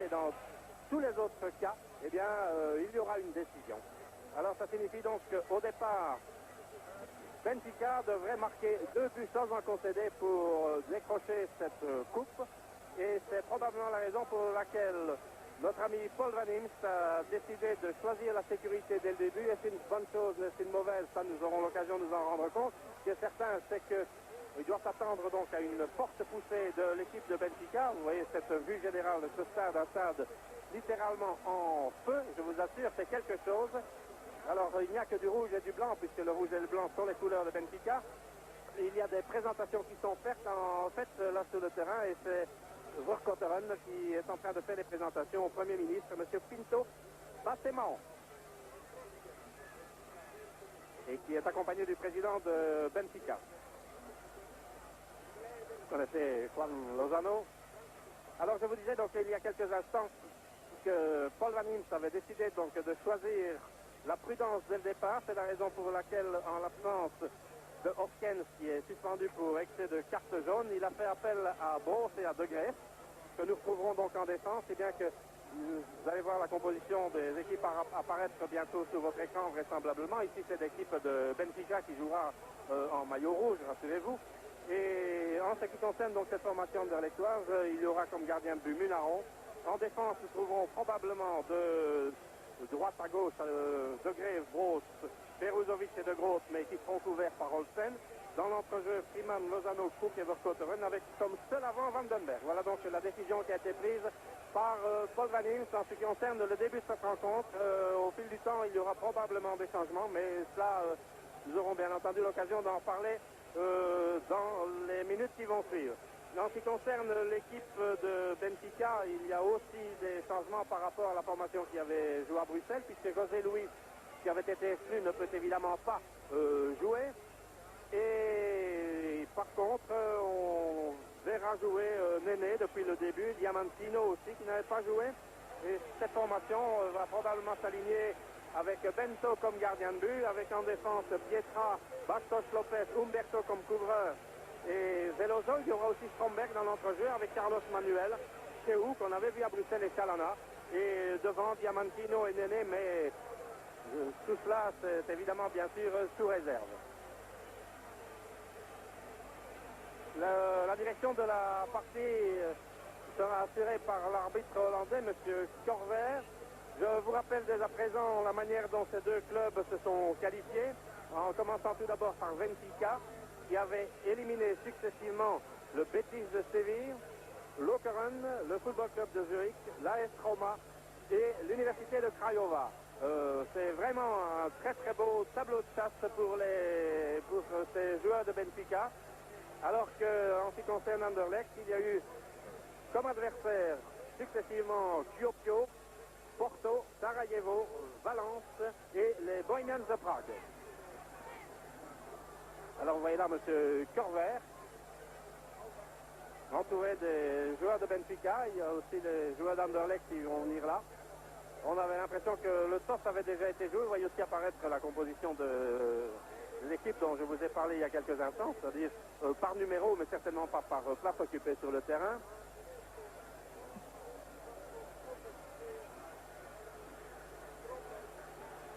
Et dans tous les autres cas, eh bien, il y aura une décision. Alors ça signifie donc qu'au départ, Benfica devrait marquer 2 buts sans en concéder pour décrocher cette coupe. Et c'est probablement la raison pour laquelle notre ami Paul Van Imst a décidé de choisir la sécurité dès le début. Et c'est une bonne chose, c'est une mauvaise, ça nous aurons l'occasion de nous en rendre compte. Ce qui est certain, c'est qu'il doit s'attendre donc à une forte poussée de l'équipe de Benfica. Vous voyez cette vue générale de ce stade, un stade littéralement en feu, je vous assure, c'est quelque chose. Alors il n'y a que du rouge et du blanc, puisque le rouge et le blanc sont les couleurs de Benfica. Il y a des présentations qui sont faites en fait là sur le terrain, et c'est Verkotteren qui est en train de faire les présentations au Premier ministre, M. Pinto Bassemão, et qui est accompagné du président de Benfica. Vous connaissez Juan Lozano. Alors je vous disais donc il y a quelques instants que Paul Van Imst avait décidé donc de choisir la prudence dès le départ. C'est la raison pour laquelle, en l'absence de Hopkins, qui est suspendu pour excès de carte jaune, il a fait appel à Broos et à De Graef, que nous retrouverons donc en défense. Et bien que vous allez voir la composition des équipes apparaître bientôt sur votre écran vraisemblablement. Ici c'est l'équipe de Benfica qui jouera en maillot rouge, rassurez-vous. Et en ce qui concerne donc cette formation de l'Étoile, il y aura comme gardien de but Munaron. En défense, nous trouverons probablement de droite à gauche De Graef, Broos, Peruzovic et De Groot, mais qui seront couverts par Olsen. Dans l'entrejeu, Freeman, Lozano, Cook et Verkotteren, avec comme seul avant Vandenberg. Voilà donc la décision qui a été prise par Paul Van Imst en ce qui concerne le début de cette rencontre. Au fil du temps, il y aura probablement des changements, mais cela, nous aurons bien entendu l'occasion d'en parler dans les minutes qui vont suivre. En ce qui concerne l'équipe de Benfica, il y a aussi des changements par rapport à la formation qui avait joué à Bruxelles, puisque José Luis, qui avait été exclu, ne peut évidemment pas jouer. Et par contre, on verra jouer Néné depuis le début, Diamantino aussi qui n'avait pas joué. Et cette formation va probablement s'aligner avec Bento comme gardien de but, avec en défense Pietra, Bastos Lopez, Humberto comme couvreur et Veloso. Il y aura aussi Stromberg dans l'entrejeu avec Carlos Manuel, Cheu qu'on avait vu à Bruxelles et Chalana. Et devant Diamantino et Néné, mais tout cela c'est évidemment bien sûr sous réserve. La direction de la partie sera assurée par l'arbitre hollandais, M. Corver. Je vous rappelle dès à présent la manière dont ces deux clubs se sont qualifiés, en commençant tout d'abord par Benfica, qui avait éliminé successivement le Betis de Séville, Lokeren, le Football Club de Zurich, l'AS Roma et l'Université de Craiova. C'est vraiment un très très beau tableau de chasse pour ces joueurs de Benfica. Alors qu'en ce qui concerne Anderlecht, il y a eu comme adversaire successivement Kuopio, Porto, Sarajevo, Valence et les Bohemians de Prague. Alors vous voyez là M. Corver, entouré des joueurs de Benfica. Il y a aussi des joueurs d'Anderlecht qui vont venir là. On avait l'impression que le toss avait déjà été joué. Vous voyez aussi apparaître la composition de l'équipe dont je vous ai parlé il y a quelques instants, c'est-à-dire par numéro, mais certainement pas par place occupée sur le terrain.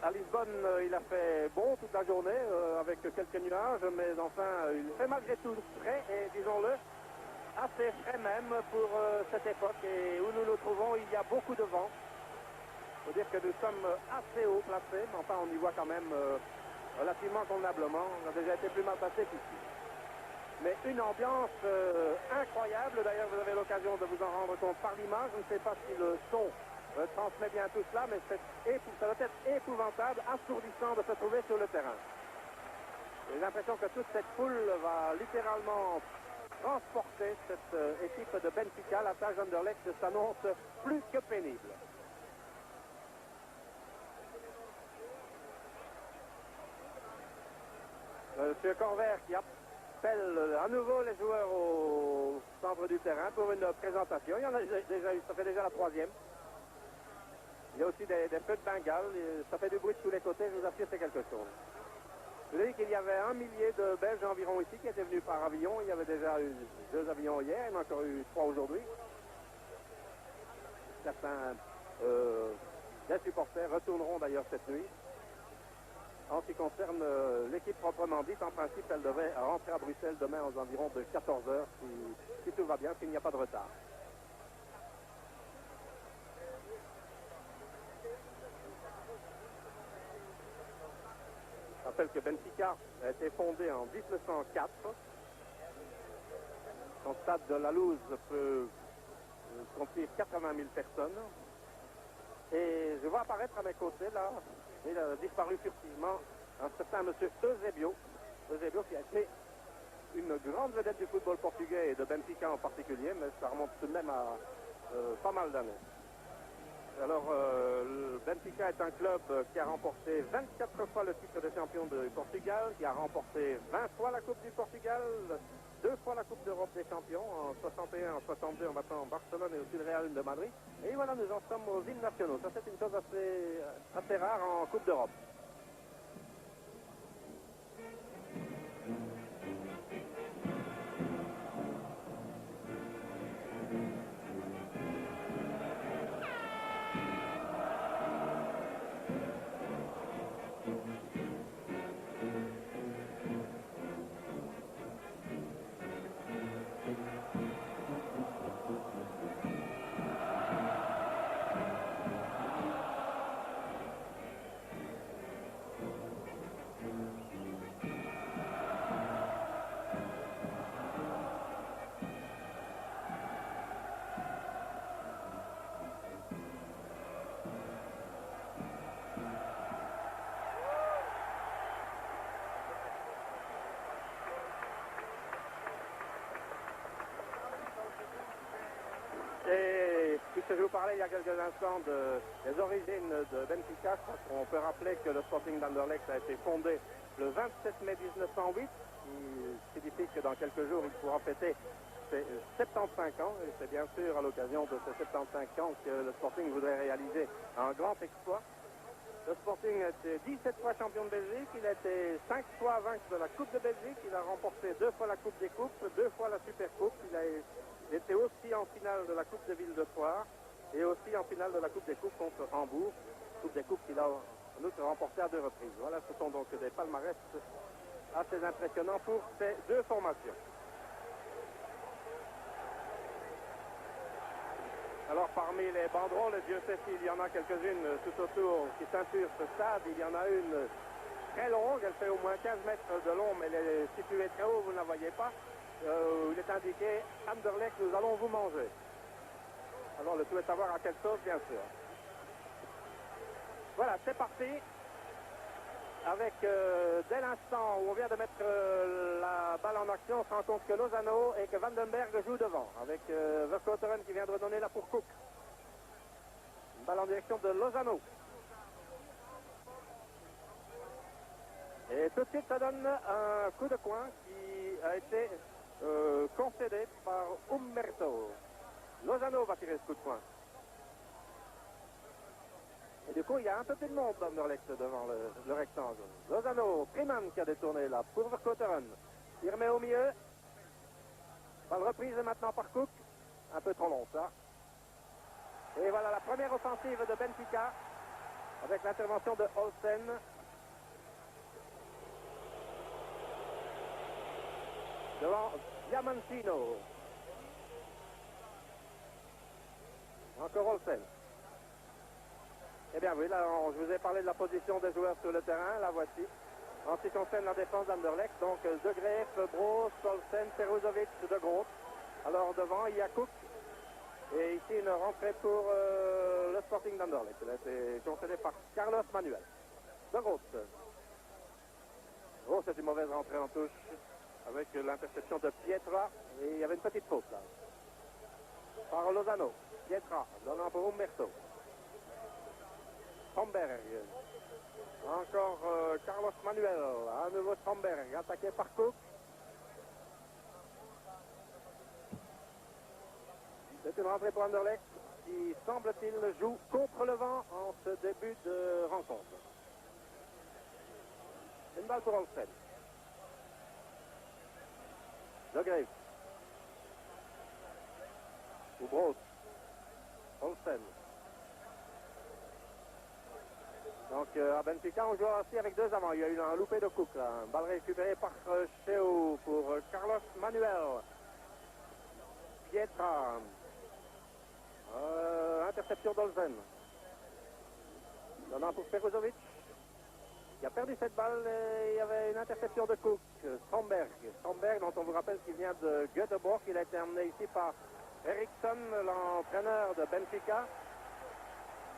À Lisbonne, il a fait bon toute la journée, avec quelques nuages, mais enfin, il fait malgré tout frais, et disons-le, assez frais même pour cette époque, et où nous nous trouvons, il y a beaucoup de vent. Il faut dire que nous sommes assez haut placés, mais enfin, on y voit quand même relativement convenablement. On a déjà été plus mal passé qu'ici. Mais une ambiance incroyable. D'ailleurs, vous avez l'occasion de vous en rendre compte par l'image. Je ne sais pas si le son transmet bien tout cela, mais ça doit être épouvantable, assourdissant de se trouver sur le terrain. J'ai l'impression que toute cette foule va littéralement transporter cette équipe de Benfica. La tâche d'Anderlecht s'annonce plus que pénible. Monsieur Corver qui appelle à nouveau les joueurs au centre du terrain pour une présentation. Il y en a déjà eu, ça fait déjà la troisième. Il y a aussi des feux de Bengale, ça fait du bruit de tous les côtés, je vous assure c'est quelque chose. Je vous ai dit qu'il y avait 1 millier de Belges environ ici qui étaient venus par avion. Il y avait déjà eu 2 avions hier, il y en a encore eu 3 aujourd'hui. certains des supporters retourneront d'ailleurs cette nuit. En ce qui concerne l'équipe proprement dite, en principe, elle devrait rentrer à Bruxelles demain aux environs de 14 heures, si tout va bien, s'il n'y a pas de retard. Je rappelle que Benfica a été fondé en 1904. Son stade de la Louse peut contenir 80 000 personnes. Et je vois apparaître à mes côtés, là, il a disparu furtivement, un certain monsieur Eusebio. Eusebio qui a été une grande vedette du football portugais et de Benfica en particulier, mais ça remonte tout de même à pas mal d'années. Alors, le Benfica est un club qui a remporté 24 fois le titre de champion du Portugal, qui a remporté 20 fois la Coupe du Portugal, 2 fois la Coupe d'Europe des champions, en 61, en 62, en battant Barcelone et aussi le Real de Madrid. Et voilà, nous en sommes aux hymnes nationaux. Ça, c'est une chose assez rare en Coupe d'Europe. Et puisque je vous parlais il y a quelques instants des origines de Benfica, on peut rappeler que le Sporting d'Anderlecht a été fondé le 27 mai 1908, qui signifie que dans quelques jours il pourra fêter ses 75 ans, et c'est bien sûr à l'occasion de ces 75 ans que le Sporting voudrait réaliser un grand exploit. Le Sporting a été 17 fois champion de Belgique, il a été 5 fois vainqueur de la Coupe de Belgique, il a remporté 2 fois la Coupe des Coupes, 2 fois la Supercoupe, il était aussi en finale de la Coupe de Ville de Foire et aussi en finale de la Coupe des Coupes contre Hambourg, Coupe des Coupes qu'il a en outre remportée à 2 reprises. Voilà, ce sont donc des palmarès assez impressionnants pour ces deux formations. Alors parmi les banderoles, Dieu sait s'il y en a quelques-unes tout autour qui ceinturent ce stade, il y en a une très longue, elle fait au moins 15 mètres de long, mais elle est située très haut, vous ne la voyez pas. Il est indiqué Anderlecht, nous allons vous manger. Alors le tout est savoir à quelle sauce, bien sûr. Voilà, c'est parti. Avec dès l'instant où on vient de mettre la balle en action, on se rend compte que Lozano et que Vandenberg jouent devant, avec Vercouteren qui vient de redonner là pour Cook. Une balle en direction de Lozano. Et tout de suite, ça donne un coup de coin qui a été concédé par Umberto. Lozano va tirer ce coup de coin. Et du coup, il y a un peu plus de monde d'Anderlecht devant le rectangle. Lozano, Freeman qui a détourné là pour Vercouteren. Il remet au milieu. Balle reprise maintenant par Cook. Un peu trop long ça. Et voilà la première offensive de Benfica avec l'intervention de Olsen. Devant Diamantino. Encore Olsen. Eh bien oui, là, je vous ai parlé de la position des joueurs sur le terrain, la voici. En ce qui concerne la défense d'Anderlecht, donc De Greef, Broos, Olsen, Peruzovic, De Groot. Alors devant, il y a Cook. Et ici, une rentrée pour le Sporting d'Anderlecht. Elle a été concédée par Carlos Manuel. De Groot. Oh, c'est une mauvaise rentrée en touche avec l'interception de Pietra. Et il y avait une petite faute là. Par Lozano. Pietra, donnant pour Umberto. Stromberg. Encore Carlos Manuel. À nouveau Stromberg, attaqué par Cook. C'est une rentrée pour Anderlecht qui, semble-t-il, joue contre le vent en ce début de rencontre. Une balle pour Olsen. De Greef. Ou Broos. Olsen. à Benfica, on joue aussi avec deux avants. Il y a eu un loupé de Cook, là. Une balle récupérée par Cheo pour Carlos Manuel. Pietra. Interception d'Olsen. Donnant pour Peruzovic. Il a perdu cette balle et il y avait une interception de Cook. Stromberg, dont on vous rappelle qu'il vient de Göteborg. Il a été emmené ici par Eriksson, l'entraîneur de Benfica.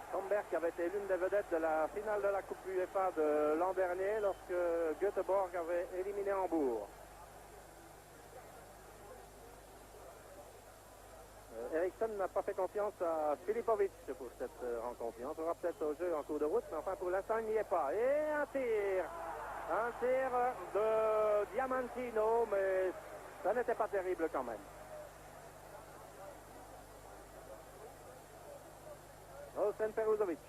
Stromberg qui avait été l'une des vedettes de la finale de la Coupe UEFA de l'an dernier lorsque Göteborg avait éliminé Hambourg. Eriksson n'a pas fait confiance à Filipovic pour cette rencontre. Il entrera peut-être au jeu en cours de route, mais enfin pour l'instant il n'y est pas. Et un tir de Diamantino, mais ça n'était pas terrible quand même. Olsen Peruzovic.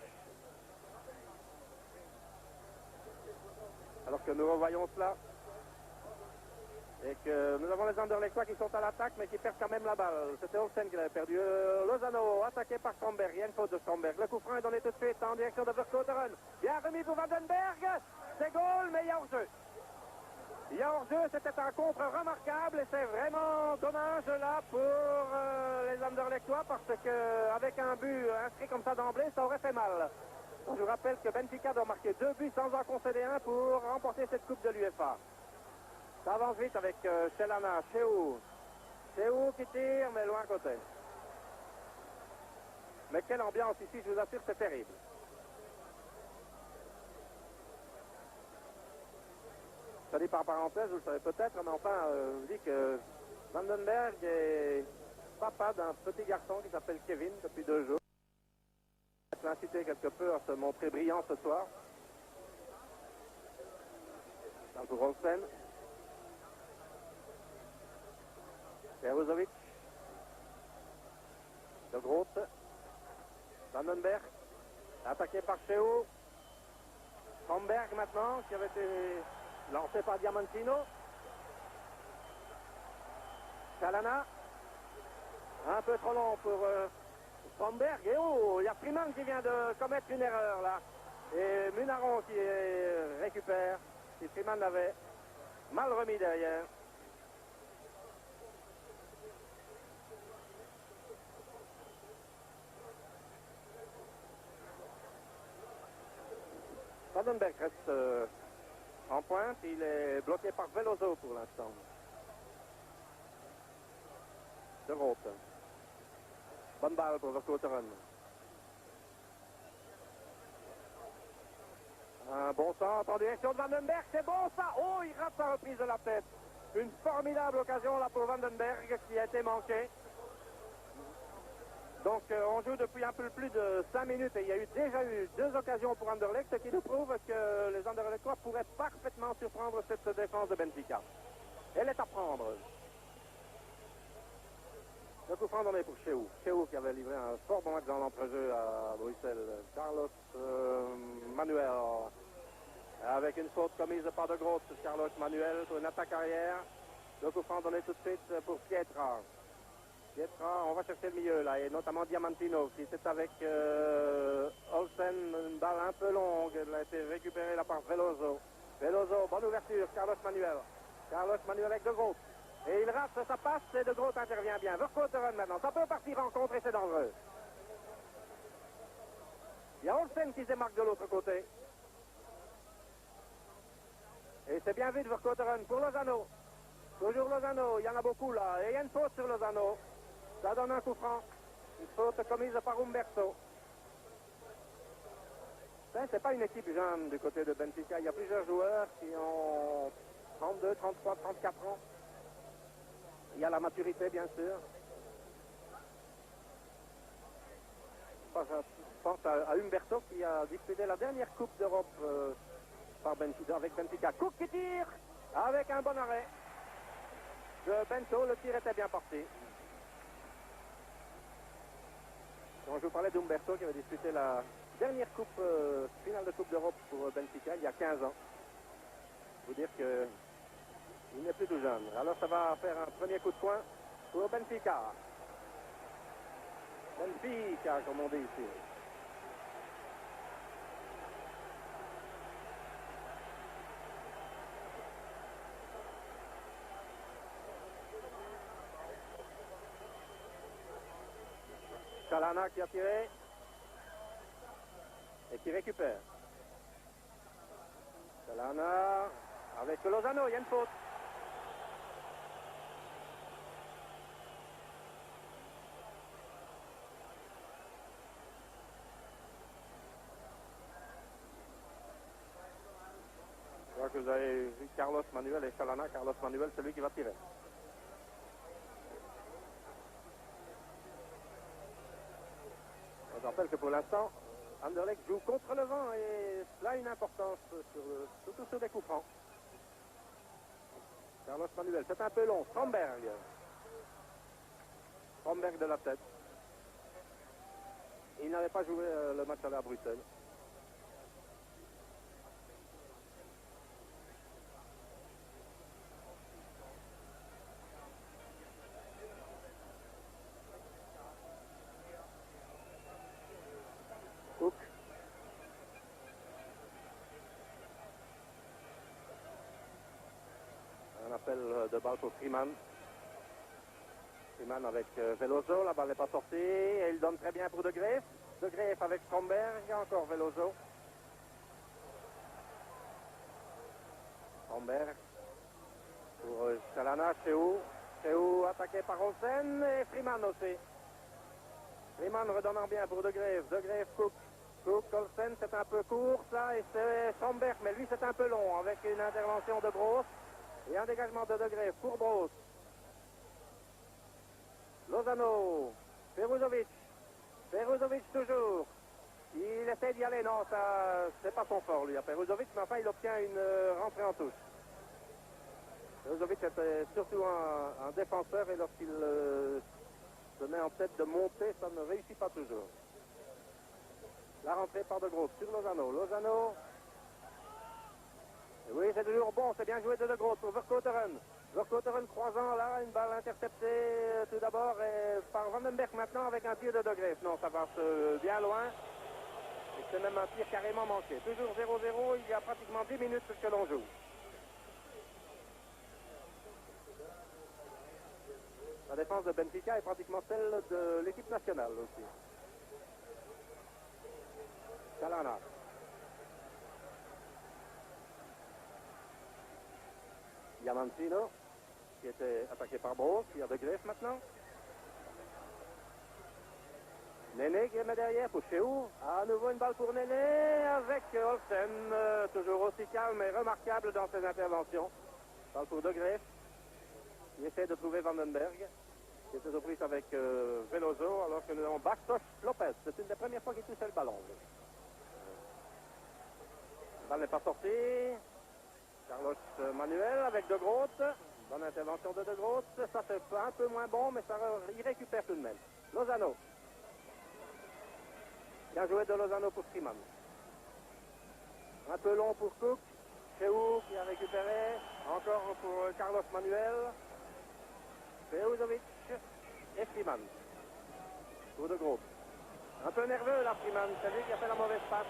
Alors que nous revoyons cela. Et que nous avons les Anderlechtois qui sont à l'attaque mais qui perdent quand même la balle. C'était Olsen qui l'avait perdu. Lozano attaqué par Stromberg. Il y a une faute de Stromberg. Le coup franc est donné tout de suite en direction de Verkouteren. Bien remis pour Vandenberg. C'est goal mais il y a hors-jeu. Il y a hors-jeu, c'était un contre remarquable et c'est vraiment dommage là pour les Anderlechtois parce qu'avec un but inscrit comme ça d'emblée, ça aurait fait mal. Je vous rappelle que Benfica doit marquer 2 buts sans en concéder un pour remporter cette Coupe de l'UEFA. Ça avance vite avec Chelana, Cheo qui tire, mais loin à côté. Mais quelle ambiance ici, je vous assure, c'est terrible. Ça dit par parenthèse, vous le savez peut-être, mais enfin, je vous dis que Vandenberg est papa d'un petit garçon qui s'appelle Kevin depuis 2 jours. Je vais l'inciter quelque peu à se montrer brillant ce soir. Dans pour Olsen. Peruzovic. De Groot. Vandenberg. Attaqué par Cheo. Stromberg maintenant, qui avait été lancé par Diamantino. Chalana. Un peu trop long pour Stromberg. Et il y a Freeman qui vient de commettre une erreur là. Et Munaron qui récupère. Si Freeman l'avait mal remis derrière. Vandenberg reste en pointe. Il est bloqué par Veloso pour l'instant. De Groot. Bonne balle pour Verkouteren. Un bon centre en direction de Vandenberg. C'est bon ça. Oh, il rate sa reprise de la tête. Une formidable occasion là pour Vandenberg qui a été manquée. Donc on joue depuis un peu plus de 5 minutes et il y a déjà eu 2 occasions pour Anderlecht, ce qui nous prouve que les Anderlechtois pourraient parfaitement surprendre cette défense de Benfica. Elle est à prendre. Le coup franc donné pour Cheo. Cheo qui avait livré un fort bon match dans l'entrejeu à Bruxelles. Carlos Manuel. Avec une faute commise par De Groot. Carlos Manuel pour une attaque arrière. Le coup franc donné tout de suite pour Pietra. Pietra, on va chercher le milieu là, et notamment Diamantino qui est avec Olsen, une balle un peu longue. Elle a été récupérée là par Veloso. Veloso, bonne ouverture, Carlos Manuel. Carlos Manuel avec De Groot. Et il rate sa passe et De Groot intervient bien. Verkouteren maintenant, ça peut partir en contre et c'est dangereux. Il y a Olsen qui se démarque de l'autre côté. Et c'est bien vu de Verkouteren pour Lozano. Toujours Lozano, il y en a beaucoup là. Et il y a une faute sur Lozano. Ça donne un coup franc. Une faute commise par Umberto. C'est pas une équipe jeune du côté de Benfica. Il y a plusieurs joueurs qui ont 32, 33, 34 ans. Il y a la maturité, bien sûr. Je pense à Umberto qui a disputé la dernière Coupe d'Europe avec Benfica. Cook qui tire avec un bon arrêt de Bento. Le tir était bien parti. Donc, je vous parlais d'Umberto qui avait disputé la dernière finale de Coupe d'Europe pour Benfica il y a 15 ans. Vous dire qu'il n'est plus tout jeune. Alors ça va faire un premier coup de poing pour Benfica. Benfica, comme on dit ici. Chalana qui a tiré et qui récupère. Chalana avec Lozano, il y a une faute. Je crois que vous avez vu Carlos Manuel et Chalana. Carlos Manuel, c'est lui qui va tirer. Je rappelle que pour l'instant, Anderlecht joue contre le vent et cela a une importance, surtout sur les coups francs. Carlos Manuel, c'est un peu long. Stromberg. Stromberg de la tête. Il n'avait pas joué le match aller à Bruxelles. Cook. Un appel de balle pour Freeman. Freeman avec Veloso, la balle n'est pas sortie. Et il donne très bien pour De Greef. De Greef avec Stromberg, encore Veloso. Stromberg pour Chalana, Cheu attaqué par Olsen et Freeman aussi. Freeman redonnant bien pour De Greef. De Greef, Cook. Cook, Olsen, c'est un peu court ça et c'est Stromberg, mais lui c'est un peu long avec une intervention de Broos et un dégagement de De Greef pour Broos. Lozano, Peruzovic toujours. Il essaie d'y aller, non, ça c'est pas son fort lui à Peruzovic, mais enfin il obtient une rentrée en touche. Peruzovic était surtout un défenseur et lorsqu'il se met en tête de monter, ça ne réussit pas toujours. La rentrée par De Groot sur Lozano. Lozano. Et oui, c'est toujours bon, c'est bien joué de Groot pour Verkotteren. Verkotteren croisant là, une balle interceptée tout d'abord par Vandenberg maintenant avec un tir de De Greef. Non, ça passe bien loin. Et c'est même un tir carrément manqué. Toujours 0-0, il y a pratiquement 10 minutes que l'on joue. La défense de Benfica est pratiquement celle de l'équipe nationale aussi. Chalana. Diamantino, qui était attaqué par Broos, qui a De Greef maintenant. Néné qui est derrière pour Cheu. À nouveau une balle pour Néné avec Olsen, toujours aussi calme et remarquable dans ses interventions. Balle pour De Greef, qui essaie de trouver Vandenberg, qui était aux prises avec Veloso, alors que nous avons Bastos Lopez. C'est une des premières fois qu'il touchait le ballon. La balle n'est pas sortie. Carlos Manuel avec De Groot. Bonne intervention de Groot. Ça c'est un peu moins bon, mais il récupère tout de même. Lozano. Bien joué de Lozano pour Freeman. Un peu long pour Cook. Cheu qui a récupéré. Encore pour Carlos Manuel. Peruzovic et Freeman. Pour De Groot. Un peu nerveux là, Freeman. C'est lui qui a fait la mauvaise passe.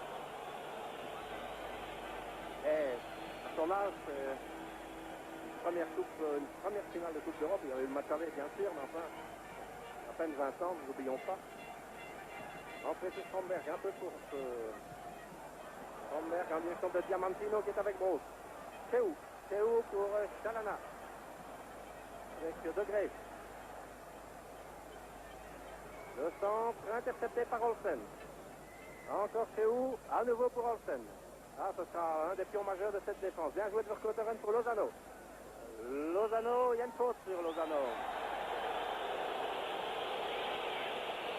Et à son âge, une première finale de Coupe d'Europe. Il y avait eu le match aller, bien sûr, mais enfin, à peine 20 ans, n'oublions pas. Entrée sur Stromberg, un peu pour Stromberg en direction de Diamantino qui est avec Broos. Cheu pour Chalana. Avec De Greef. Le centre intercepté par Olsen. Encore Cheu, à nouveau pour Olsen. Ah, ce sera un des pions majeurs de cette défense. Bien joué de Verkotteren pour Lozano. Lozano, il y a une faute sur Lozano.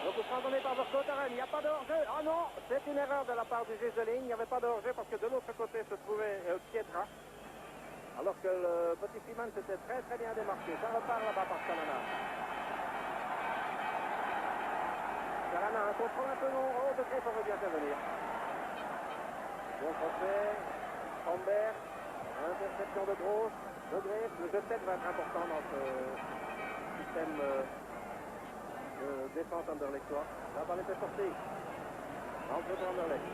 Donc vous franc donné par Verkotteren, il n'y a pas de hors-jeu. Ah non, c'est une erreur de la part du juge de ligne. Il n'y avait pas de hors-jeu parce que de l'autre côté se trouvait Pietra. Alors que le petit Freeman s'était très très bien démarqué. Ça repart là-bas par Chalana. Chalana, un contrôle un peu long. Oh, De Greef aurait bien intervenir. Bon français, Stromberg, interception de Broos, De Greef. Le jeu de tête va être important dans ce système de défense anderlechtois. La balle était sortie. Entre pour Anderlecht.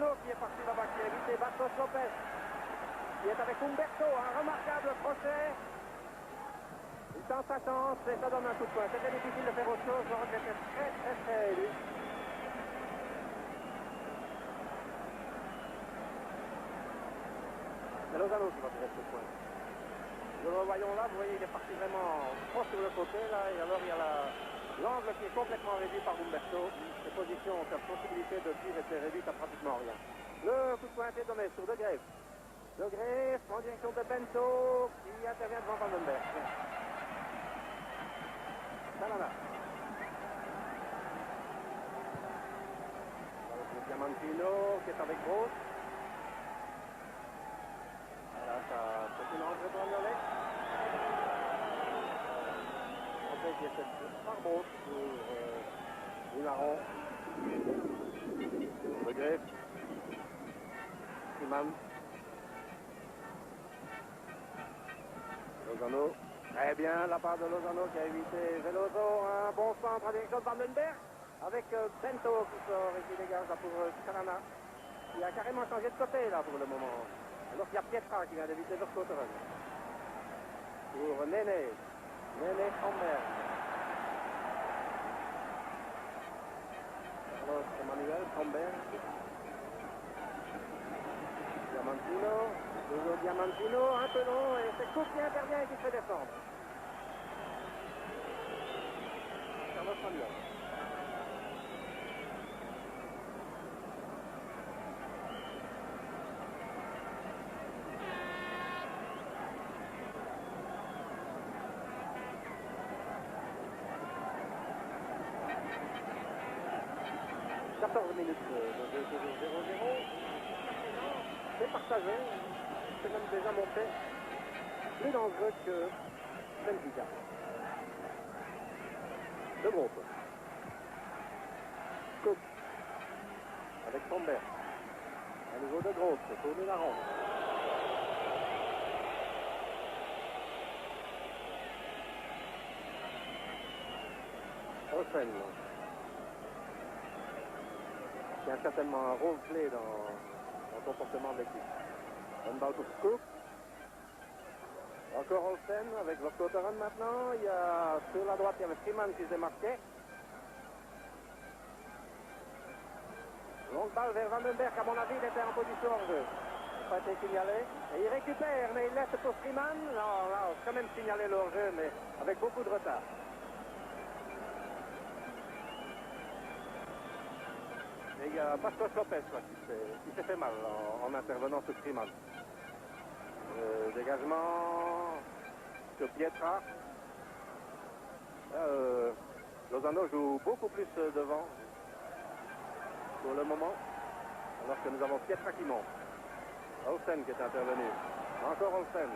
Lozano qui est parti là-bas, qui a évité Bastos Lopez, qui est avec Humberto, un remarquable crochet. Il tente sa chance et ça donne un coup de poing. C'était difficile de faire autre chose, le rock était très élu. C'est Lozano qui va tirer ce coup de poing. Nous le voyons là, vous voyez, il est parti vraiment trop sur le côté là, et alors il y a l'angle qui est complètement réduit par Humberto. Ses positions, sa possibilité de tir était réduite à pratiquement rien. Le coup de poing est donné sur De Graef. De Graef en direction de Bento qui intervient devant Vandenberg. Salana. Diamantino qui est avec Gross. Voilà, c'est une rentrée pour Agnolet. Rentrée qui est faite par Gross pour Lunaron. De Graef. Freeman. Lozano. Très bien, la part de Lozano qui a évité Veloso. Un bon centre à direction de Vandenberg. Avec Bento qui sort et qui dégage là pour Calana. Qui a carrément changé de côté là pour le moment. Alors qu'il y a Pietra qui vient d'éviter Vercotteren. Pour Néné. Néné Homberg. Alors c'est Manuel Homberg. Diamantino. Toujours Diamantino, un peu long, et c'est Cook qui intervient et qui se fait descendre. Carlos Manuel. Minutes de 0-0. C'est partagé. C'est même déjà monté. Plus dangereux que Benfica. De groupe. Cook. Avec Tomberg. À nouveau de groupe. Pour Lunaron. Osen. Qui a certainement un rôle clé dans le comportement de l'équipe. Une balle pour Cook. Encore Olsen avec Vercotteren maintenant. Il y a sur la droite, il y avait Freeman qui s'est marqué. Longue balle vers Vandenberg. À mon avis, il était en position hors jeu. Il n'a pas été signalé. Et il récupère, mais il laisse pour Freeman. Non, quand même signalé le hors jeu, mais avec beaucoup de retard. Et il y a Bastos Lopez là, qui s'est fait mal en intervenant sur Freeman. Dégagement sur Pietra. Lozano joue beaucoup plus devant pour le moment, alors que nous avons Pietra qui monte. Olsen qui est intervenu. Encore Olsen.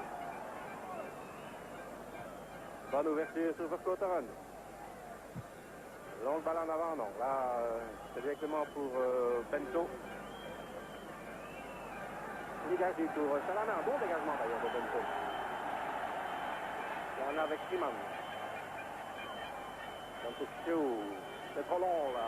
Bonne ouverture sur Vercotteren. Longue balle en avant, non. Là, c'est directement pour Bento. Dégage du tour. Salana, un bon dégagement d'ailleurs de Bento. Salana avec Freeman. C'est trop long là.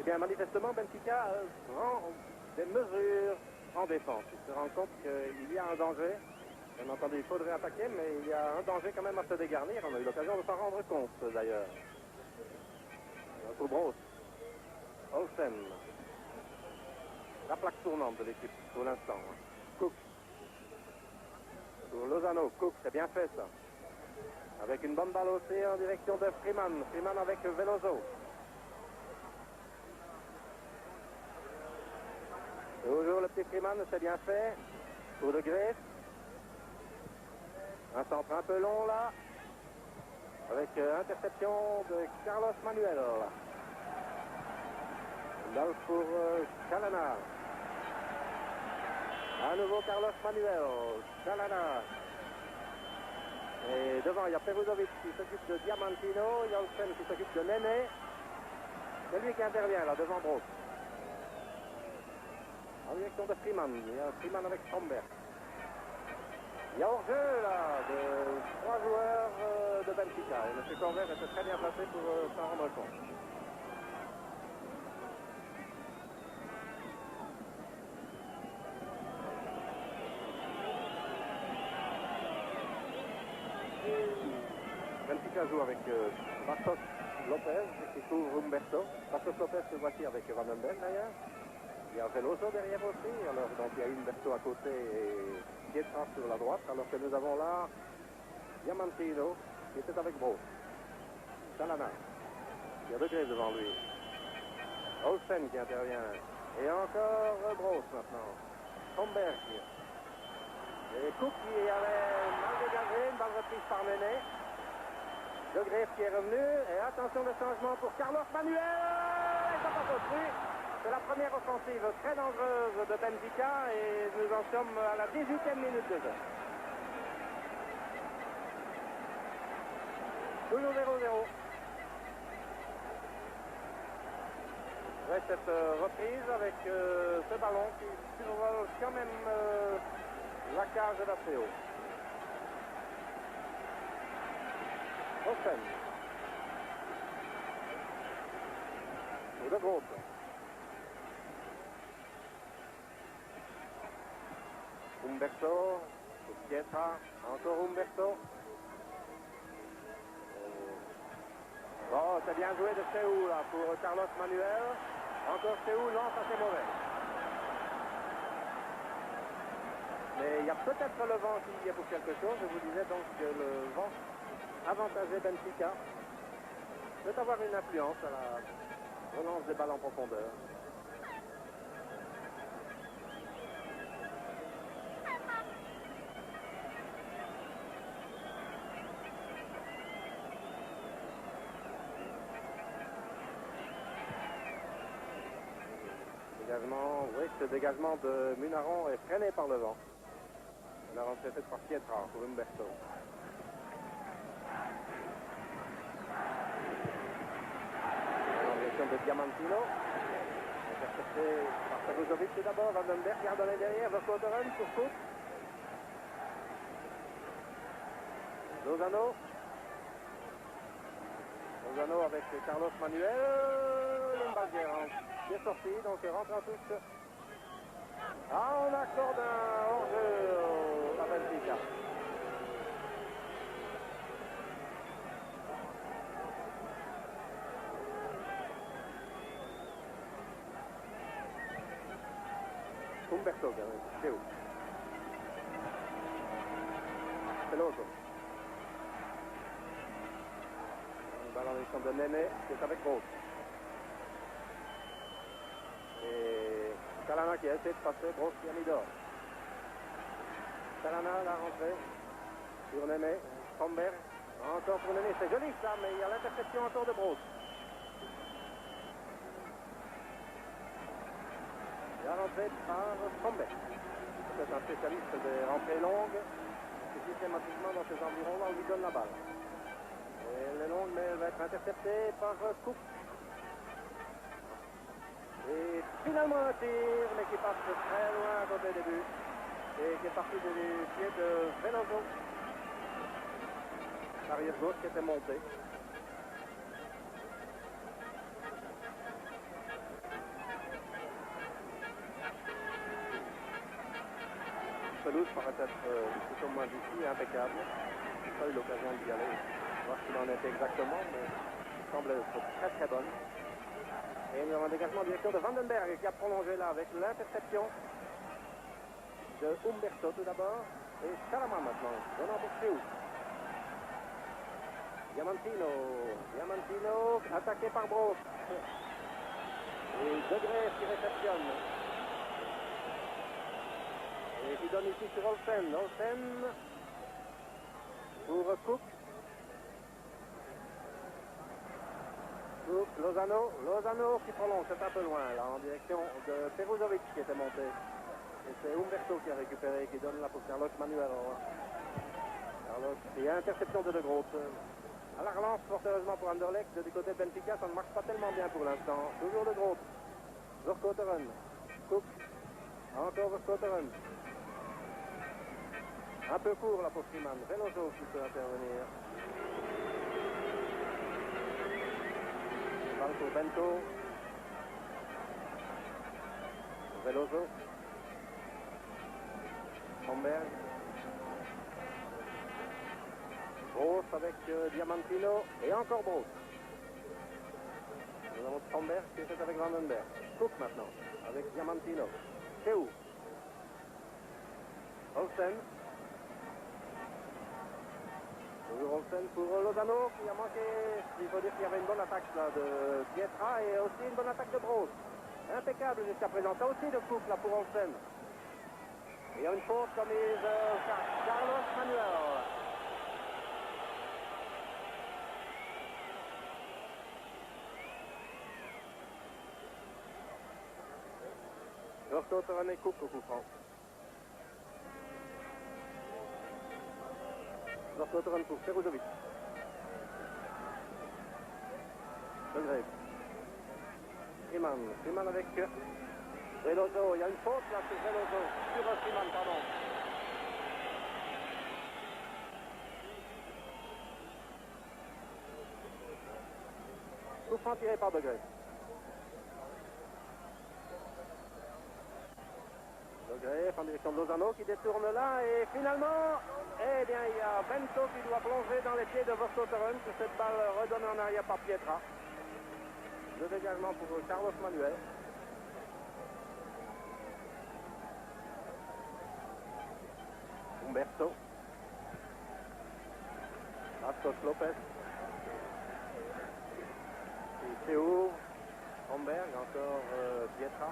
Eh bien, manifestement, Benfica prend des mesures en défense. Il se rend compte qu'il y a un danger. Bien entendu, il faudrait attaquer, mais il y a un danger quand même à se dégarnir. On a eu l'occasion de s'en rendre compte, d'ailleurs. Pour Bross. Olsen. La plaque tournante de l'équipe, pour l'instant. Cook. Pour Lozano. Cook, c'est bien fait, ça. Avec une bonne balle aussi en direction de Freeman. Freeman avec Veloso. Toujours le petit Freeman, c'est bien fait. Pour De Graef. Un centre un peu long là. Avec interception de Carlos Manuel. Balle pour Calana. À nouveau Carlos Manuel. Calana. Et devant, il y a Peruzovic qui s'occupe de Diamantino. Il y a Olsen qui s'occupe de Néné. C'est lui qui intervient là, devant Brock. En direction de Freeman. Il y a Freeman avec Homberg. Il y a hors-jeu là de 3 joueurs de Benfica. Et M. Corvère était très bien placé pour s'en rendre compte. Benfica joue avec Bastos Lopez qui couvre Humberto. Bastos Lopez se voici avec Van den Berg d'ailleurs. Il y a Veloso derrière aussi. Alors donc il y a Humberto à côté et Pietra sur la droite. Alors que nous avons là Diamantino qui était avec Bros. Salana qui a De Greve devant lui. Olsen qui intervient. Et encore Bros maintenant. Homberg. Et Cook qui avait mal dégagé, une balle reprise par Menet. De Greve qui est revenu. Et attention le changement pour Carlos Manuel. Il n'a pas construit. C'est la première offensive très dangereuse de Benfica et nous en sommes à la 18e minute de jeu. Toujours 0-0. Avec cette reprise avec ce ballon qui survole quand même la cage de la CO. Olsen. Ou de Groot. Humberto, Pietra, encore Humberto. Bon, c'est bien joué de Seou là pour Carlos Manuel. Encore Seou lance assez mauvais. Mais il y a peut-être le vent qui y est pour quelque chose. Je vous disais donc que le vent avantagé Benfica peut avoir une influence à la relance des balles en profondeur. Oui, ce dégagement de Munaron est freiné par le vent. La rentrée faite par Pietra pour Humberto. En direction de Diamantino. Intercepté par Peruzovic tout d'abord. Van den Berg qui a donné derrière. Verkouteren pour Cook. Lozano. Lozano avec Carlos Manuel. Une balle qui est sortie, donc rentre en touche. Ah, on accorde un hors-jeu à Benfica. Humberto, c'est où? Veloso. Une balle en direction de Nene, qui est avec Groot. Et Salana qui a essayé de passer, Bros qui a mis dehors. Salana, la rentrée sur Nene, Homberg, encore pour Nene, c'est joli ça, mais il y a l'interception encore de Bros. La rentrée par Homberg. C'est un spécialiste des rentrées longues, et systématiquement dans ces environs-là, on lui donne la balle. Et elle est longue, mais elle va être interceptée par Cook. Et finalement un tir, mais qui passe très loin à côté des buts. Et qui est parti du pied de Veloso. L'arrière gauche qui était monté. Pelouse paraît être tout au moins d'ici impeccable. Je n'ai pas eu l'occasion d'y aller, voir ce qu'il en était exactement, mais il semble être très très bonne. Et nous avons un dégagement en direction de Van den Berg qui a prolongé là avec l'interception de Humberto tout d'abord. Et Salama maintenant, donnant pour Seou. Diamantino, attaqué par Bros. Et De Greve qui réceptionne. Et qui donne ici sur Olsen. Olsen pour Cook. Lozano qui prolonge, c'est un peu loin là, en direction de Peruzovic qui était monté. Et c'est Humberto qui a récupéré, qui donne là pour Carlos Manuel. Carlos, il y a interception de Groot. À la relance, fort heureusement pour Anderlecht, du côté de Benfica, ça ne marche pas tellement bien pour l'instant. Toujours de Groot. Verkouteren. Cook. Encore Verkouteren. Un peu court là pour Freeman. Veloso qui peut intervenir. Balle pour Bento. Veloso. Stromberg. Brosse avec Diamantino. Et encore Brosse. Nous avons Stromberg qui est avec Vandenberg. Cook maintenant. Avec Diamantino. C'est où? Olsen. Toujours Olsen pour Lozano qui a manqué. Il faut dire qu'il y avait une bonne attaque là, de Pietra et aussi une bonne attaque de Brosse. Impeccable jusqu'à présent. Ça aussi de Cook là pour Olsen. Il y a une faute commise Carlos Manuel. Verstoten et Cook au coup franc. Verstoten pour Peruzovic. De Greve. Freeman avec Veloso. Il y a une faute là sur Veloso. Sur Freeman, pardon. Coup franc tiré par De Greve. De Greve en direction de Lozano qui détourne là et finalement, eh bien, il y a Bento qui doit plonger dans les pieds de Verstoten que cette balle redonne en arrière par Pietra. Le dégagement pour Carlos Manuel. Humberto. Bastos Lopez. Et Théo. Stromberg, encore Pietra.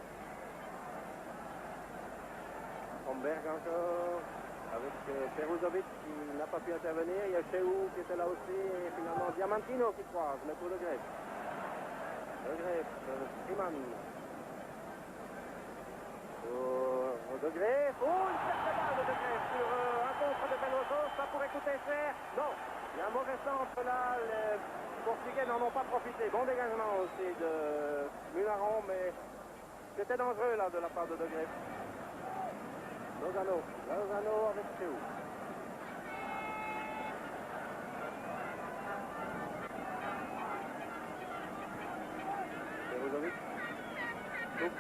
Stromberg encore. Avec Peruzovic qui n'a pas pu intervenir. Il y a Chéou qui était là aussi. Et finalement Diamantino qui croise, mais pour De Greve. De Greve, Freeman. De Greve. Oh, une certaine balle de Greve sur un contre de Veloso. Ça pourrait coûter cher. Non, il y a un mauvais centre là. Les Portugais n'en ont pas profité. Bon dégagement aussi de Munaron, mais c'était dangereux là de la part de Greve. Lozano avec Théo. Peruzovic. Cook.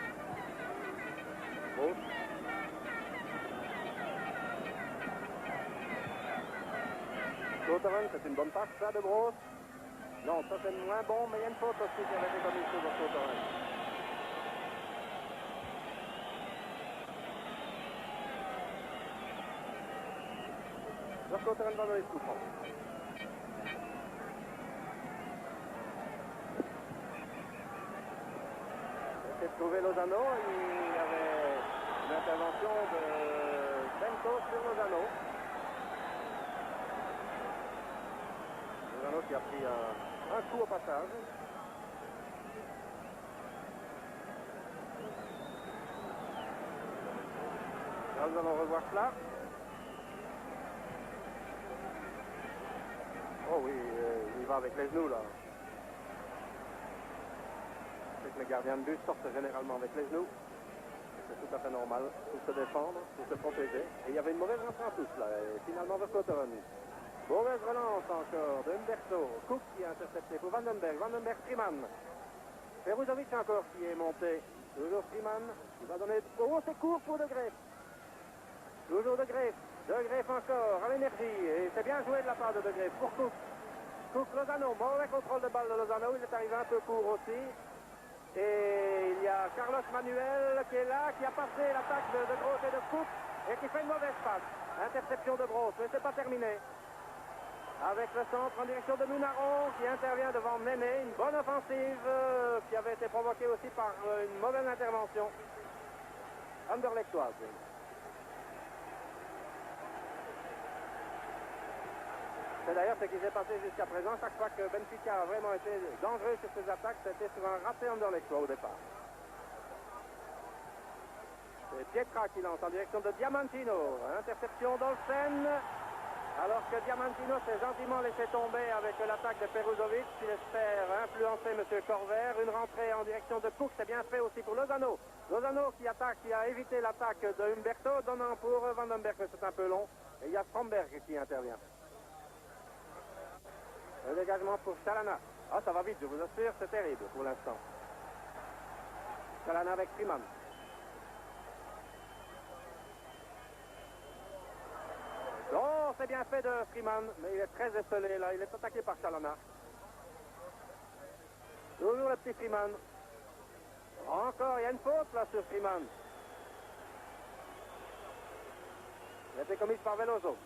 Brosse. Verstoten, c'est une bonne passe ça de Brosse. Non, ça c'est moins bon, mais il y a une faute aussi qui avait été commise sur Verstoten. Verstoten va donner ce coup franc. Il a trouvé Lozano, il y avait une intervention de Bento sur Lozano. Lozano qui a pris un coup au passage. Là, nous allons revoir cela. Oh oui, il va avec les genoux là. C'est que les gardiens de but sortent généralement avec les genoux. C'est tout à fait normal pour se défendre, pour se protéger. Et il y avait une mauvaise rentrée en touche là. Et finalement Verstoten. Mauvaise relance encore de Humberto. Cook qui a intercepté pour Vandenberg. Vandenberg, Freeman. Peruzovic encore qui est monté. Toujours Freeman. Il va donner... Oh, c'est court pour De Greve. Toujours De Greve. De Greve encore à l'énergie. Et c'est bien joué de la part de Greve pour Cook. Cook, Lozano. Mauvais contrôle de balle de Lozano. Il est arrivé un peu court aussi. Et il y a Carlos Manuel qui est là, qui a passé l'attaque de Brosse et de Cook et qui fait une mauvaise passe. Interception de Brosse, mais c'est pas terminé. Avec le centre en direction de Munaron qui intervient devant Néné. Une bonne offensive qui avait été provoquée aussi par une mauvaise intervention anderlechtoise. C'est d'ailleurs ce qui s'est passé jusqu'à présent. Chaque fois que Benfica a vraiment été dangereux sur ses attaques, c'était sur un raté anderlechtois au départ. C'est Pietra qui lance en direction de Diamantino. Interception d'Olsen. Alors que Diamantino s'est gentiment laissé tomber avec l'attaque de Peruzovic. Il espère influencer M. Corver. Une rentrée en direction de Cook, c'est bien fait aussi pour Lozano. Lozano qui attaque, qui a évité l'attaque de Humberto, donnant pour Vandenberg, mais c'est un peu long. Et il y a Stromberg qui intervient. Le dégagement pour Chalana. Ah, ça va vite, je vous assure, c'est terrible pour l'instant. Chalana avec Freeman. Oh, c'est bien fait de Freeman, mais il est très esselé là, il est attaqué par Chalana. Toujours le petit Freeman. Encore, il y a une faute là sur Freeman. Elle a été commise par Veloso.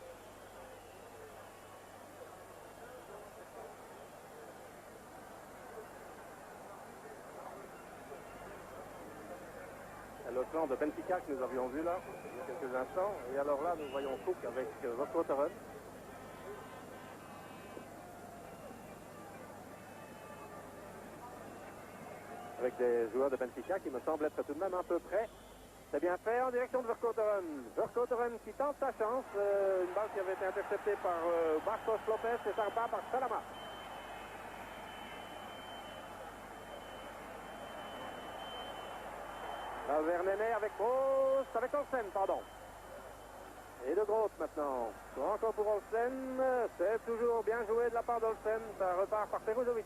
Le plan de Benfica que nous avions vu là, il y a quelques instants. Et alors là, nous voyons Cook avec Verkotteren. Avec des joueurs de Benfica qui me semblent être tout de même un peu près. C'est bien fait en direction de Verkotteren. Verkotteren qui tente sa chance. Une balle qui avait été interceptée par Marcos Lopez et ça repart par Salama. Là, vers Néné avec Gross, avec Olsen, pardon. Et de Gross maintenant. Encore pour Olsen. C'est toujours bien joué de la part d'Olsen. Ça repart par Peruzovic.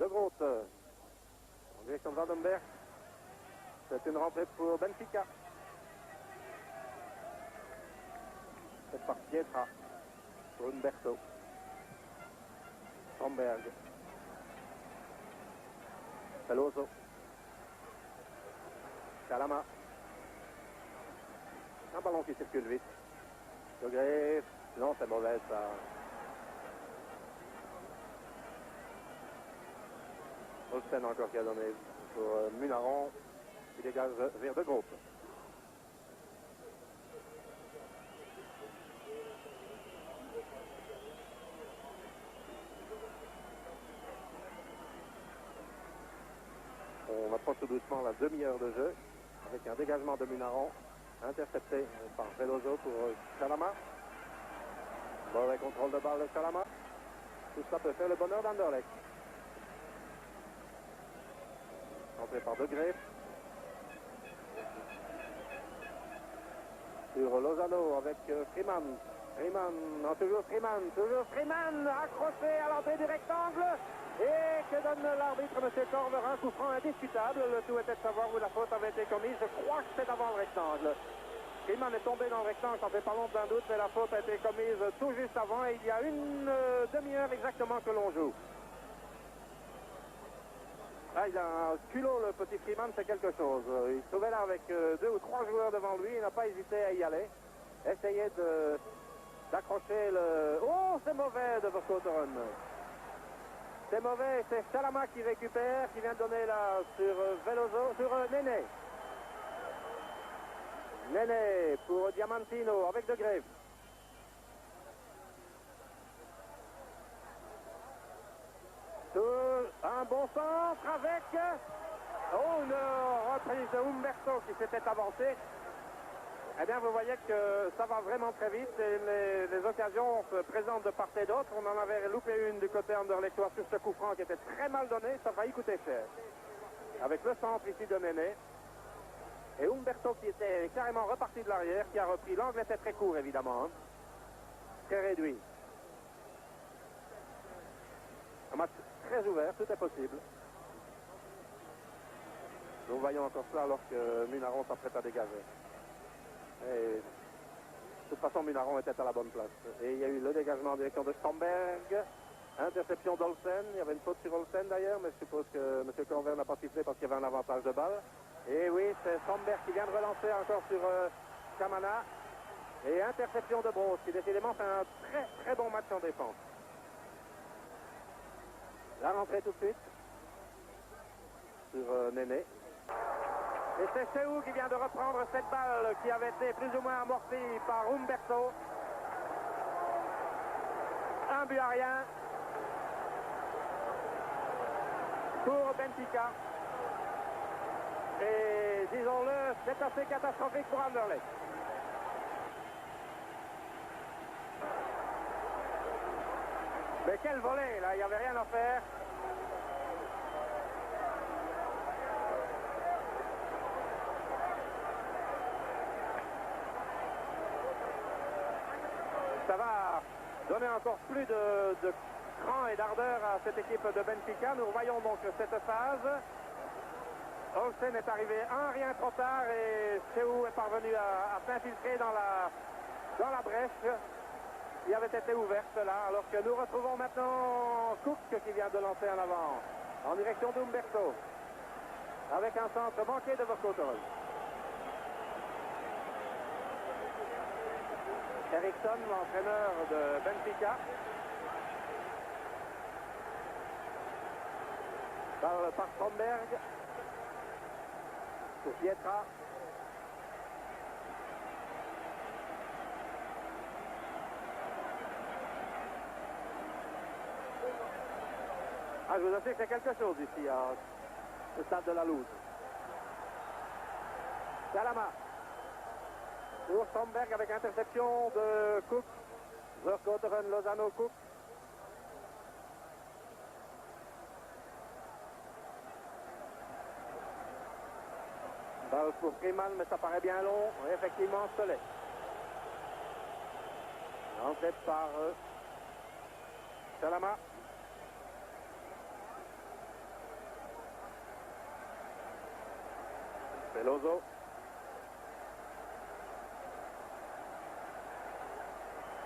De Groot. En direction de Vandenberg. C'est une rentrée pour Benfica. C'est par Pietra. Pour Umberto. Stromberg. Veloso. Chalama. Un ballon qui circule vite. De Grey. Non, c'est mauvais ça. Olsen encore qui a donné pour Munaron. Il dégage vers De Groot. On approche tout doucement la demi-heure de jeu avec un dégagement de Munaron intercepté par Veloso pour Chalama. Mauvais contrôle de balle de Chalama. Tout ça peut faire le bonheur d'Anderlecht. Entré par De Grey. Sur Lozano avec Freeman. Freeman, non, toujours Freeman, accroché à l'entrée du rectangle. Et que donne l'arbitre, M. Corverin, coup franc indiscutable. Le tout était de savoir où la faute avait été commise. Je crois que c'est avant le rectangle. Freeman est tombé dans le rectangle, ça fait pas long d'un doute, mais la faute a été commise tout juste avant. Et il y a une demi-heure exactement que l'on joue. Ah, il a un culot, le petit Freeman, c'est quelque chose. Il se trouvait là avec 2 ou 3 joueurs devant lui. Il n'a pas hésité à y aller. Essayer d'accrocher le... Oh, c'est mauvais de Verkotteren. C'est mauvais, c'est Chalama qui récupère, qui vient de donner là sur Veloso, sur Néné. Néné pour Diamantino avec De Grey. Un bon centre avec une reprise de Umberto qui s'était avancé. Eh bien, vous voyez que ça va vraiment très vite et les occasions se présentent de part et d'autre. On en avait loupé une du côté anderlechtois sur ce coup franc qui était très mal donné. Ça va y coûter cher. Avec le centre ici de Néné. Et Umberto qui était carrément reparti de l'arrière, qui a repris. L'angle était très court, évidemment. Hein. Très réduit. Un match très ouvert, tout est possible. Nous voyons encore cela alors que Munaron s'apprête à dégager. Et de toute façon, Munaron était à la bonne place. Et il y a eu le dégagement en direction de Stromberg. Interception d'Olsen. Il y avait une faute sur Olsen d'ailleurs, mais je suppose que M. Corver n'a pas sifflé parce qu'il y avait un avantage de balle. Et oui, c'est Stromberg qui vient de relancer encore sur Kamana. Et interception de Broz, qui décidément fait un très très bon match en défense. La rentrée tout de suite sur Néné. Et c'est Seou qui vient de reprendre cette balle qui avait été plus ou moins amortie par Umberto. 1 but à rien pour Benfica. Et disons-le, c'est assez catastrophique pour Anderlecht. Mais quel volet là, il n'y avait rien à faire. Ça va donner encore plus de cran et d'ardeur à cette équipe de Benfica. Nous voyons donc cette phase. Olsen est arrivé un rien trop tard et Seou est parvenu à s'infiltrer dans la brèche qui avait été ouverte là, alors que nous retrouvons maintenant Cook qui vient de lancer en avant en direction d'Umberto avec un centre manqué de Vercouteren. Eriksson, l'entraîneur de Benfica. Balle par Stromberg. Pour Pietra. Ah, je vous assure que c'est quelque chose ici, au stade de la Louse. Salama. Pour Stromberg avec interception de Cook. Vercouteren, Lozano, Cook. Balle pour Freeman, mais ça paraît bien long. Oui, effectivement, Solet. Entrée par Salama. Veloso.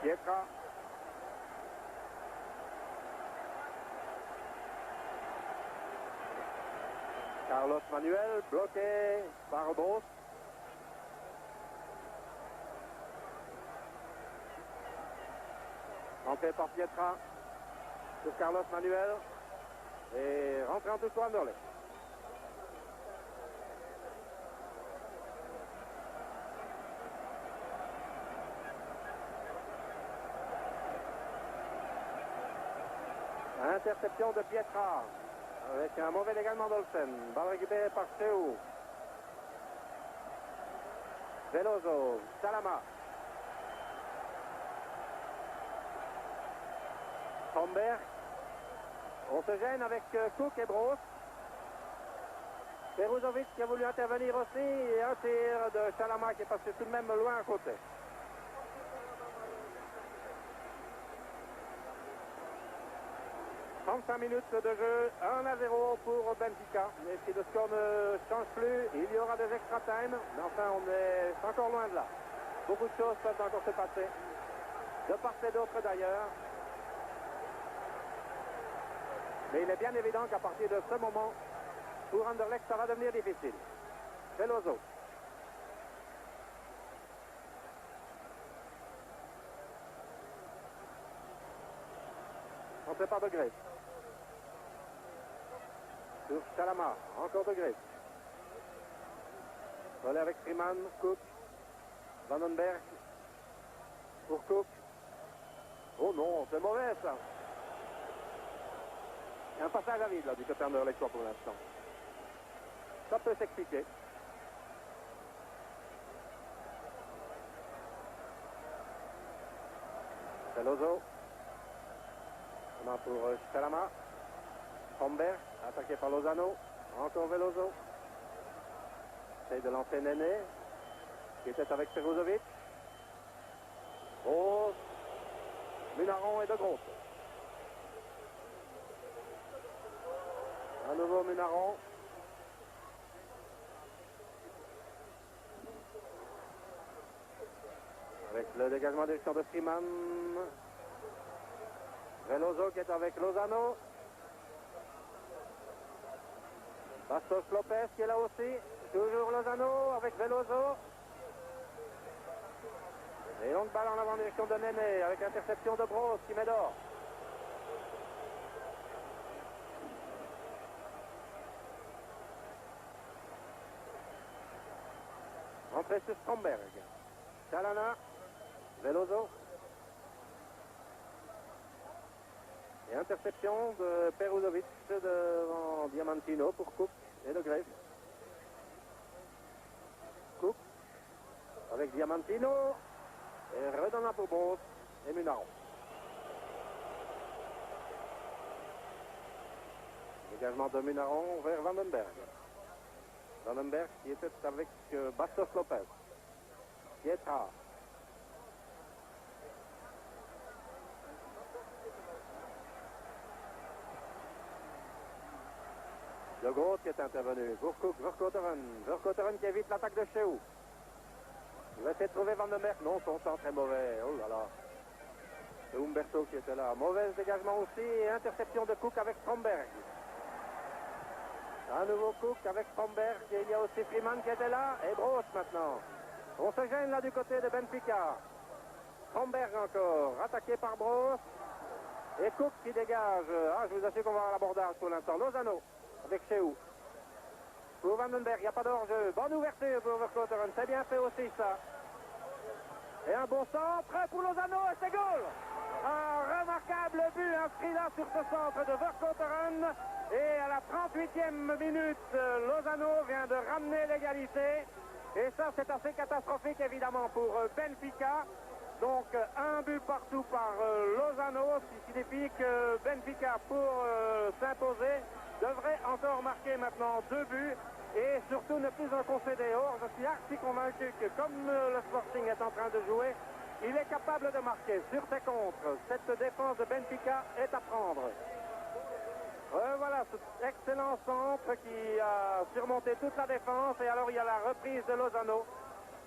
Pietra. Carlos Manuel, bloqué par Bros. Entré par Pietra sur Carlos Manuel. Et rentré en touche pour Anderlecht. Interception de Pietra. Avec un mauvais dégagement d'Olsen. Balle récupérée par Seou. Veloso. Salama. Stromberg. On se gêne avec Cook et Bros. Peruzovic qui a voulu intervenir aussi. Et un tir de Salama qui est passé tout de même loin à côté. 35 minutes de jeu, 1-0 pour Benfica. Mais si le score ne change plus, il y aura des extra time. Mais enfin, on est encore loin de là. Beaucoup de choses peuvent encore se passer. De part et d'autre d'ailleurs. Mais il est bien évident qu'à partir de ce moment, pour Anderlecht, ça va devenir difficile. Veloso. On ne sait pas de Grèce. Sur Salama, encore de Grèce. Relais avec Freeman, Cook, Vandenberg. Pour Cook. Oh non, c'est mauvais ça. Il y a un passage à vide là du côté anderlechtois pour l'instant. Ça peut s'expliquer. Veloso. On a pour Salama. Stromberg, attaqué par Lozano. Encore Veloso. Essaye de lancer Néné, qui était avec Peruzovic. Oh, Munaron et de Groot. À nouveau Munaron. Avec le dégagement de direction de Freeman. Veloso qui est avec Lozano. Bastos Lopez qui est là aussi. Toujours Lozano avec Veloso. Et longue balle en avant en direction de Néné avec interception de Bros qui met d'or. Entrée sur Stromberg. Chalana. Veloso. Et interception de Peruzovic devant Diamantino pour Cook et de Grèce. Cook avec Diamantino et redonnant pour Bros et Munaron. Dégagement de Munaron vers Vandenberg. Vandenberg qui était avec Bastos Lopez. Pietra. De Groot qui est intervenu. Pour Cook, Verkotteren. Verkotteren qui évite l'attaque de Cheou. Il va essayer de trouver Van den Berg. Non, son centre est mauvais. Oh là là. C'est Humberto qui était là. Mauvais dégagement aussi et interception de Cook avec Stromberg. Un nouveau Cook avec Stromberg. Et il y a aussi Freeman qui était là. Et Broos maintenant. On se gêne là du côté de Benfica. Stromberg encore. Attaqué par Broos. Et Cook qui dégage. Ah, je vous assure qu'on va avoir l'abordage pour l'instant. Lozano avec Cheou. Pour Van den Berg, il n'y a pas d'hors-jeu. Bonne ouverture pour Verkotteren. C'est bien fait aussi ça. Et un bon centre pour Lozano et c'est goal. Un remarquable but inscrit là sur ce centre de Verkotteren. Et à la 38e minute, Lozano vient de ramener l'égalité. Et ça, c'est assez catastrophique évidemment pour Benfica. Donc un but partout par Lozano, ce qui signifie que Benfica, pour s'imposer, devrait encore marquer maintenant 2 buts et surtout ne plus en concéder. Or, je suis archi convaincu que comme le Sporting est en train de jouer, il est capable de marquer sur ses contres. Cette défense de Benfica est à prendre. Voilà, cet excellent centre qui a surmonté toute la défense. Et alors il y a la reprise de Lozano.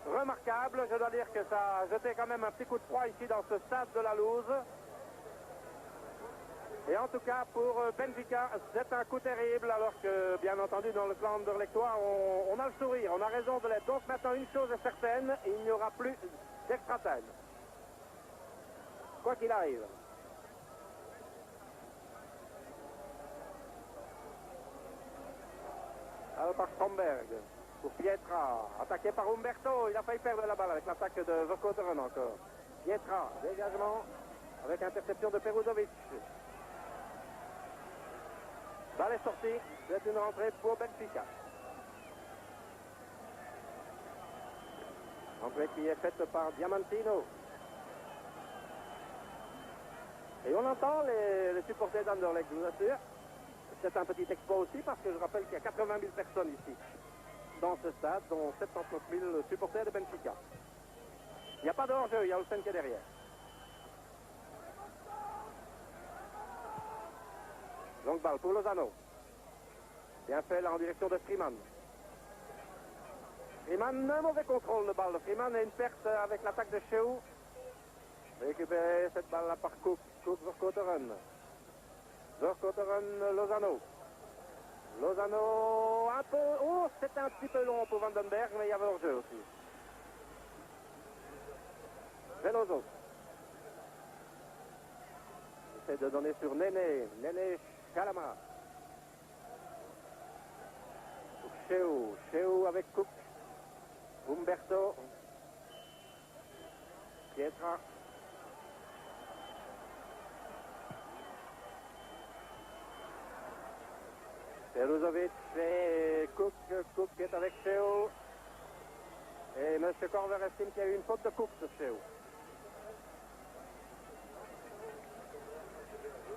Remarquable, je dois dire que ça a jeté quand même un petit coup de froid ici dans ce stade de la Louse. Et en tout cas, pour Benfica, c'est un coup terrible, alors que, bien entendu, dans le clan anderlechtois, on a le sourire, on a raison de l'être. Donc maintenant, une chose est certaine, il n'y aura plus d'extra time. Quoi qu'il arrive. Alors par Stromberg, pour Pietra, attaqué par Humberto, il a failli perdre la balle avec l'attaque de Verkotteren encore. Pietra, dégagement, avec interception de Peruzovic. Balle est sortie, c'est une rentrée pour Benfica. Entrée qui est faite par Diamantino. Et on entend les supporters d'Anderlecht, je vous assure. C'est un petit exploit aussi parce que je rappelle qu'il y a 80 000 personnes ici, dans ce stade, dont 79 000 supporters de Benfica. Il n'y a pas d'hors-jeu, il y a Olsen qui est derrière. Donc balle pour Lozano. Bien fait là en direction de Freeman. Freeman, un mauvais contrôle de balle de Freeman et une perte avec l'attaque de Cheou. Récupérer cette balle là par Cook. Cook Verkotteren. Verkotteren, Lozano. Lozano un peu... Oh, c'était un petit peu long pour Van den Berg, mais il y avait hors-jeu aussi. Veloso. Essaie de donner sur Néné. Néné Chalama. Cheou. Cheou avec Cook. Humberto. Pietra. Peruzovic et Cook. Cook qui est avec Cheou. Et M. Corver estime qu'il y a eu une faute de Cook sur Cheou.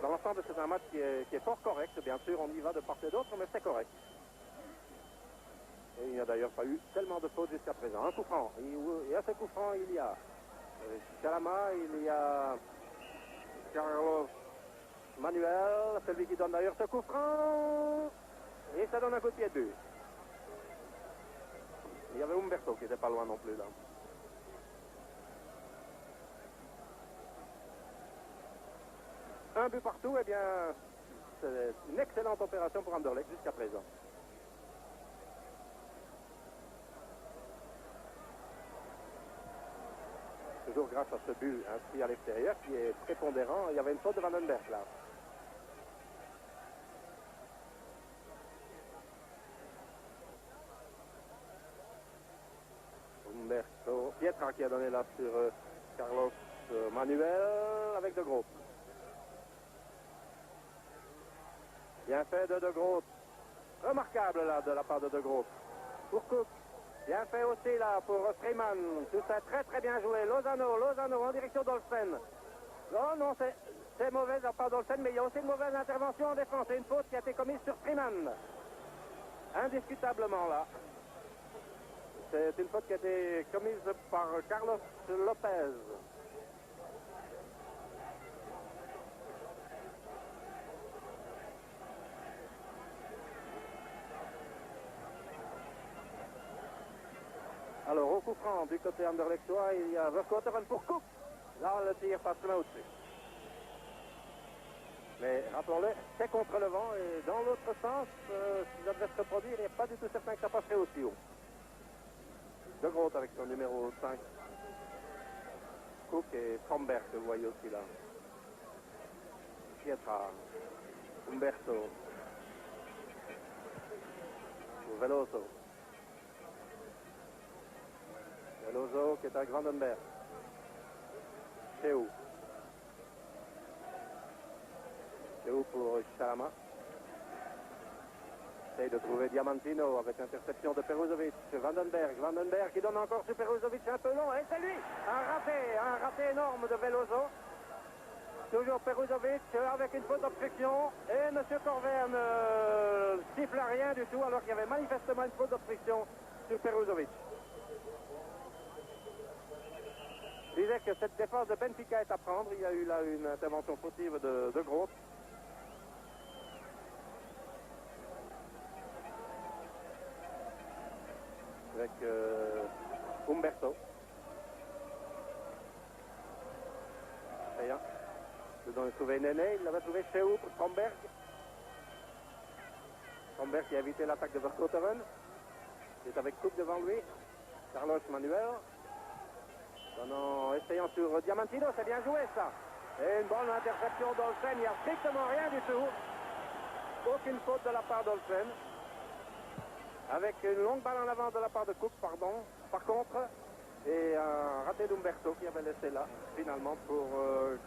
Dans l'ensemble, c'est un match qui est fort correct. Bien sûr, on y va de part et d'autre, mais c'est correct. Et il n'y a d'ailleurs pas eu tellement de fautes jusqu'à présent. Un coup franc. Et à ce coup franc, il y a Chalama, il y a Carlos Manuel, celui qui donne d'ailleurs ce coup franc. Et ça donne un coup de pied de but. Il y avait Humberto qui n'était pas loin non plus là. Un but partout, eh bien, c'est une excellente opération pour Anderlecht jusqu'à présent. Toujours grâce à ce but inscrit à l'extérieur qui est prépondérant. Il y avait une faute de Van den Berg là. Humberto, Pietra qui a donné là sur Carlos Manuel avec De Groot. Bien fait de Groot. Remarquable là de la part de Groot. Pour Cook. Bien fait aussi là pour Freeman. Tout ça très très bien joué. Lozano en direction d'Olsen. Non, c'est mauvais de la part d'Olsen, mais il y a aussi une mauvaise intervention en défense. C'est une faute qui a été commise sur Freeman. Indiscutablement là. C'est une faute qui a été commise par Carlos Lopez. Alors, au coup franc du côté anderlechtois, il y a Verkotteren pour Cook. Là, le tir passe loin au-dessus. Mais rappelons-le, c'est contre le vent et dans l'autre sens, si ça devait se reproduire, il n'est pas du tout certain que ça passerait aussi haut. De Groot avec son numéro 5. Cook et Stromberg, que vous voyez aussi là. Pietra, Umberto, Veloso. Veloso qui est à Vandenberg. Cheu. Cheu pour Chalama. Essaye de trouver Diamantino avec l'interception de Peruzovic. Vandenberg qui donne encore sur Peruzovic un peu long. Et c'est lui. Un raté énorme de Veloso. Toujours Peruzovic avec une faute d'obstruction. Et M. Corver ne siffle rien du tout alors qu'il y avait manifestement une faute d'obstruction sur Peruzovic. Je disais que cette défense de Benfica est à prendre. Il y a eu là une intervention fautive de Groot. Avec Umberto. Rien. Il a trouvé Néné, il l'avait trouvé Cheu pour Stromberg. Stromberg qui a évité l'attaque de Verkotteren. Il est avec Cook devant lui. Carlos Manuel. Essayant sur Diamantino, c'est bien joué ça. Et une bonne interception d'Olsen, il n'y a strictement rien du tout. Aucune faute de la part d'Olsen. Avec une longue balle en avant de la part de Cook, pardon. Par contre, et un raté d'Umberto qui avait laissé là, finalement, pour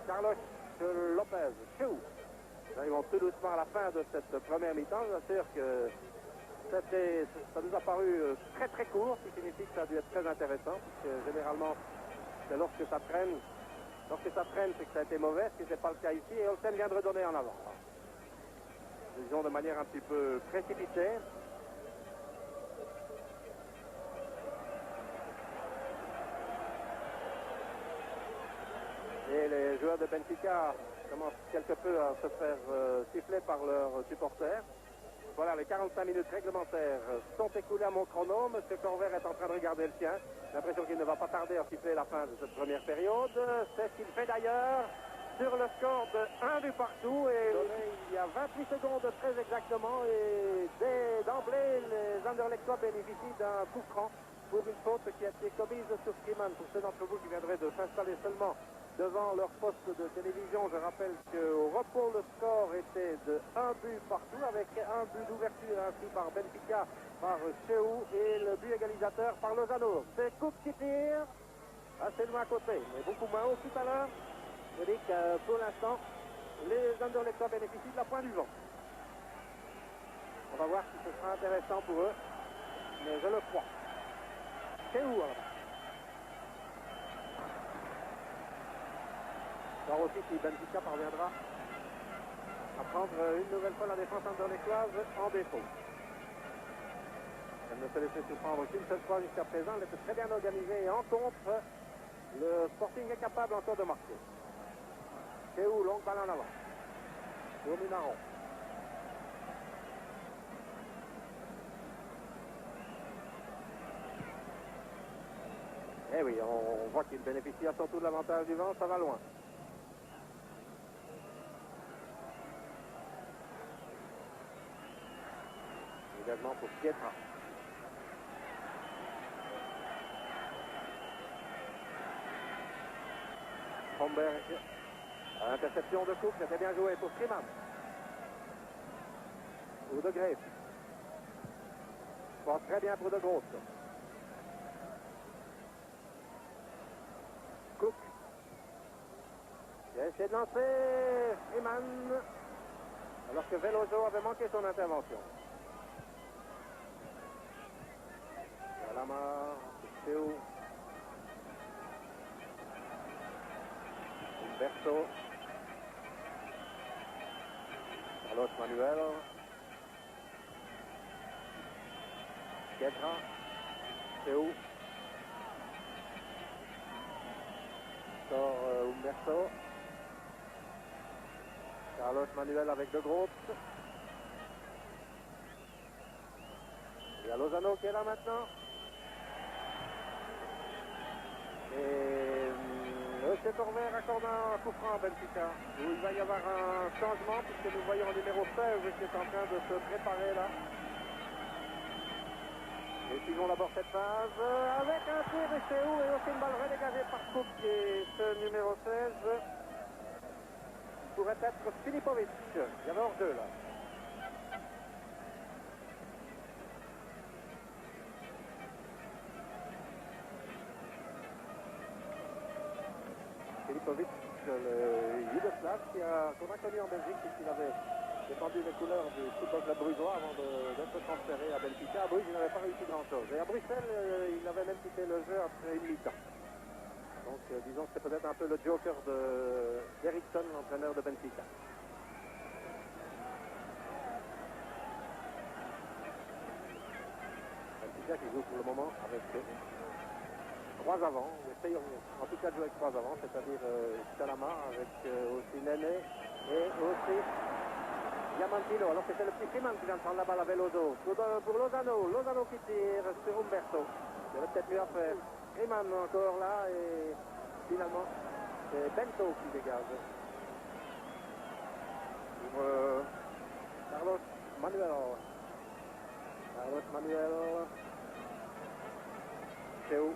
Carlos Lopez. Chou. Nous arrivons tout doucement à la fin de cette première mi-temps. J'assure que ça nous a paru très très court, ce qui signifie que ça a dû être très intéressant, puisque généralement, c'est lorsque ça traîne, c'est que ça a été mauvais, ce qui n'est pas le cas ici, et Olsen vient de redonner en avant. Disons de manière un petit peu précipitée. Et les joueurs de Benfica commencent quelque peu à se faire siffler par leurs supporters. Voilà, les 45 minutes réglementaires sont écoulées à mon chrono. M. Corver est en train de regarder le sien. J'ai l'impression qu'il ne va pas tarder à siffler la fin de cette première période. C'est ce qu'il fait d'ailleurs sur le score de 1 but partout. Et il y a 28 secondes très exactement. Et d'emblée, les Anderlechtois bénéficient d'un coup franc pour une faute qui a été commise sur Freeman. Pour ceux d'entre vous qui viendraient de s'installer seulement devant leur poste de télévision, je rappelle qu'au repos, le score était de 1 but partout, avec un but d'ouverture inscrit par Benfica, par Cheu, et le but égalisateur par Lozano. C'est Cook qui tire, assez loin à côté, mais beaucoup moins haut tout à l'heure. Je dis que pour l'instant, les Anderlechtois bénéficient de la pointe du vent. On va voir si ce sera intéressant pour eux, mais je le crois. Cheu, alors. voir aussi si Benfica parviendra à prendre une nouvelle fois la défense anderlechtoise en défaut. Elle ne se laissait surprendre qu'une seule fois jusqu'à présent. Elle était très bien organisée et en contre, le Sporting est capable encore de marquer. Cheu, longue balle en avant. Pour Minaron. Eh oui, on voit qu'il bénéficie à son tour de l'avantage du vent, ça va loin. Également pour Pietra. Stromberg à l'interception de Cook, c'était bien joué pour Freeman. Ou de Greif. Bon, très bien pour de Groot. Cook. Il a essayé de lancer Freeman, alors que Veloso avait manqué son intervention. Chalama, Cheu, Umberto, Carlos Manuel, Pietra, Cheu, sort Umberto, Carlos Manuel avec de Groot. Il y a Lozano qui est là maintenant. Et c'est Torvert accordant un coup franc à Benfica, où il va y avoir un changement, puisque nous voyons le numéro 16 qui est en train de se préparer là. Et suivons d'abord cette phase avec un tir et c'est où, et aussi une balle redégagée par Cook, et ce numéro 16 pourrait être Filipovic. Il y avait hors-jeu là. Filipovic, le Yougoslave qu'on a connu en Belgique puisqu'il avait défendu les couleurs du football club brugeois avant d'être transféré à Benfica. À Bruges, il n'avait pas réussi grand-chose. Et à Bruxelles, il avait même quitté le jeu après une mi-temps. Donc, disons que c'est peut-être un peu le joker d'Eriksson, l'entraîneur de Benfica. Benfica qui joue pour le moment avec 3 avants, essayons en tout cas de jouer avec 3 avants, c'est-à-dire Salama avec aussi Nene et aussi Diamantino. Alors que c'est le petit Freeman qui vient de prendre la balle à Veloso. Pour Lozano, Lozano qui tire sur Umberto. Il y avait peut-être mieux à faire. Freeman encore là et finalement c'est Bento qui dégage. Pour Carlos Manuel. Carlos Manuel. C'est où?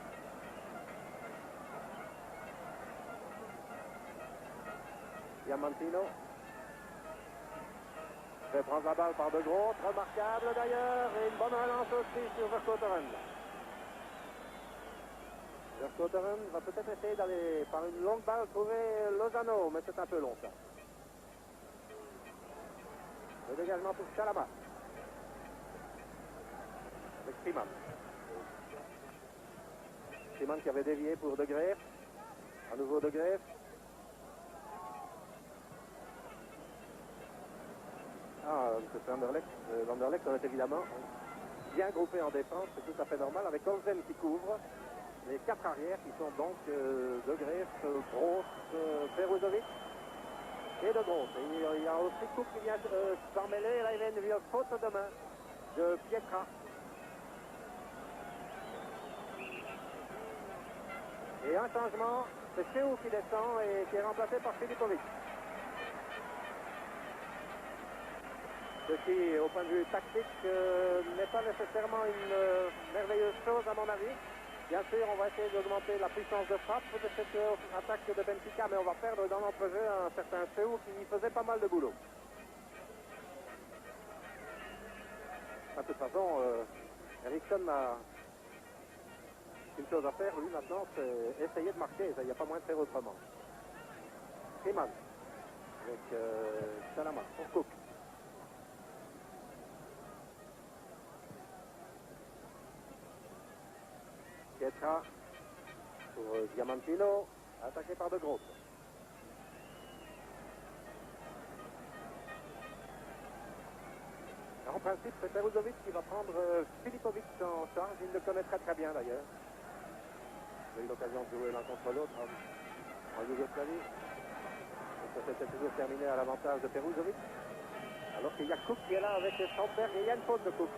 Diamantino fait prendre la balle par De Groot, remarquable d'ailleurs, et une bonne relance aussi sur Vercouteren. Vercouteren va peut-être essayer d'aller par une longue balle trouver Lozano, mais c'est un peu long ça. Le dégagement pour Chalama. Avec Freeman. Freeman qui avait dévié pour De Greef. À nouveau De Greef. Ah, c'est Vanderlecht est évidemment bien groupé en défense, c'est tout à fait normal, avec Olsen qui couvre les 4 arrières qui sont donc De Greef, Broos, Peruzovic et De Groot. Et il y a aussi Cook qui vient s'en mêler, là il y a une faute de main de Pietra. Et un changement, c'est Cheu qui descend et qui est remplacé par Filipovic. Ce qui, au point de vue tactique, n'est pas nécessairement une merveilleuse chose à mon avis. Bien sûr, on va essayer d'augmenter la puissance de frappe de cette attaque de Benfica, mais on va perdre dans notre jeu un certain Cheu qui faisait pas mal de boulot. De toute façon, Eriksson a une chose à faire, lui, maintenant, c'est essayer de marquer. Il n'y a pas moyen de faire autrement. Freeman, avec Salama, pour Cook. Pietra pour Diamantino, attaqué par De Groot. En principe, c'est Peruzovic qui va prendre Filipovic en charge. Il le connaît très bien d'ailleurs. J'ai eu l'occasion de jouer l'un contre l'autre en Yougoslavie. Et ça s'était toujours terminé à l'avantage de Peruzovic. Alors qu'il y a Cook qui est là avec Strandberg et il y a une faute de Cook.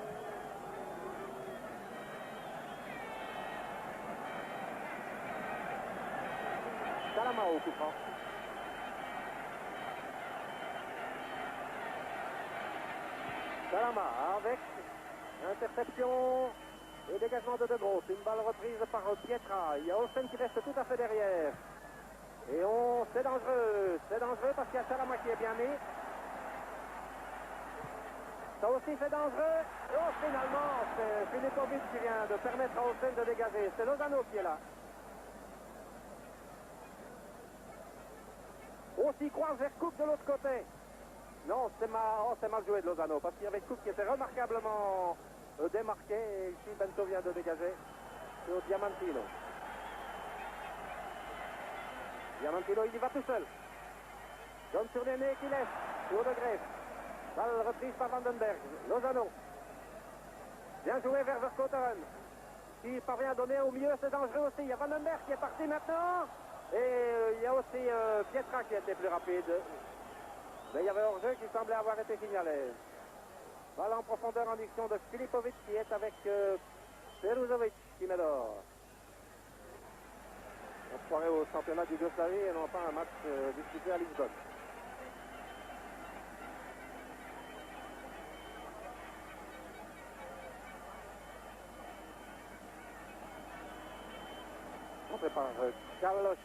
Salama au coup franc. Salama avec interception et dégagement de De Groot. Une balle reprise par Pietra. Il y a Olsen qui reste tout à fait derrière. Et c'est dangereux. C'est dangereux parce qu'il y a Salama qui est bien mis. Ça aussi c'est dangereux. Et finalement, c'est Filipovic qui vient de permettre à Olsen de dégager. C'est Lozano qui est là. Aussi croise vers Cook de l'autre côté. Non, c'est mal joué de Lozano parce qu'il y avait Cook qui était remarquablement démarqué et ici Bento vient de dégager sur Diamantino. Diamantino, il y va tout seul. Donne sur Nene qui laisse sur De Greef. Balle reprise par Vandenberg. Lozano. Bien joué vers Vercouteren. Qui parvient à donner au milieu, c'est dangereux aussi. Il y a Vandenberg qui est parti maintenant. Et il y a aussi Pietra qui était plus rapide. Mais il y avait hors-jeu qui semblait avoir été signalé. Balle en profondeur en direction de Filipovic qui est avec Peruzovic qui met l'or. soirée au championnat du Yougoslavie et non pas un match disputé à Lisbonne. On prépare Carlos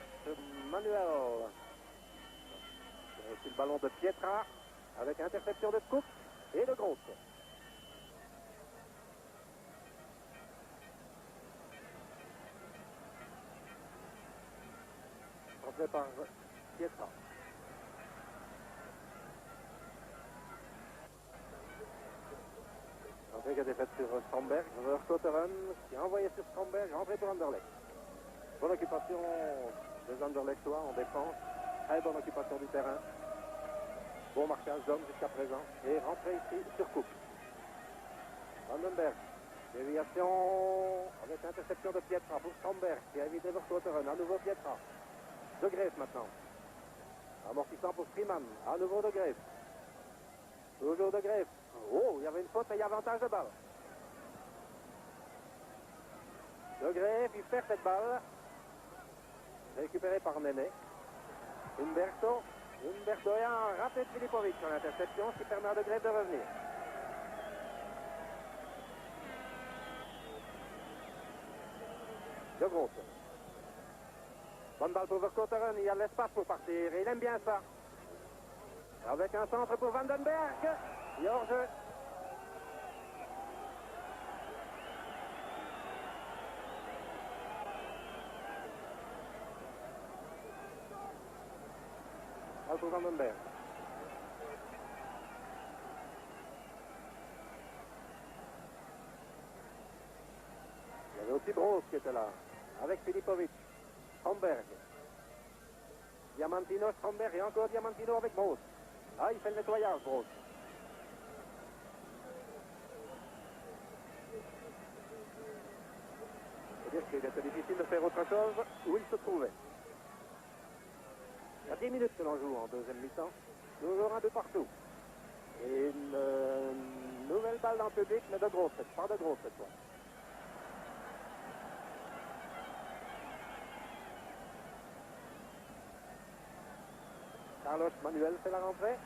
Manuel. C'est le ballon de Pietra avec interception de Cook et de Groth. On prépare Pietra. Entrée qui a été faite sur Stromberg. Verkotteren qui a envoyé sur Stromberg, rentrée pour Anderlecht. Bonne occupation des Anderlechtois en défense. Très bonne occupation du terrain. Bon marquage d'homme jusqu'à présent. Et rentrée ici sur Cook. Vandenberg. Déviation avec interception de Pietra pour Stromberg qui a évité Verkotteren. À nouveau Pietra. De Greef maintenant. Amortissant pour Freeman. À nouveau de Greef. Toujours de Greef. Oh, il y avait une faute et il y a avantage de balle. De Greef, il perd cette balle. Récupéré par Néné. Umberto et un raté de Filipovic sur l'interception, ce qui permet à De Greef de revenir. De Groot. Bonne balle pour Verkotteren, il y a de l'espace pour partir, et il aime bien ça. Avec un centre pour Vandenberg. Et hors-jeu. Pour Vandenberg. Il y avait aussi Broz qui était là, avec Filipovic. Stromberg. Diamantino, Stromberg et encore Diamantino avec Broz. Ah, il fait le nettoyage, Broz. C'est-à-dire qu'il était difficile de faire autre chose où il se trouvait. Il y a 10 minutes que l'on joue en deuxième mi-temps. Toujours un de partout. Et une nouvelle balle dans le public, mais de Groth, pas de Groth cette fois. Carlos Manuel fait la rentrée.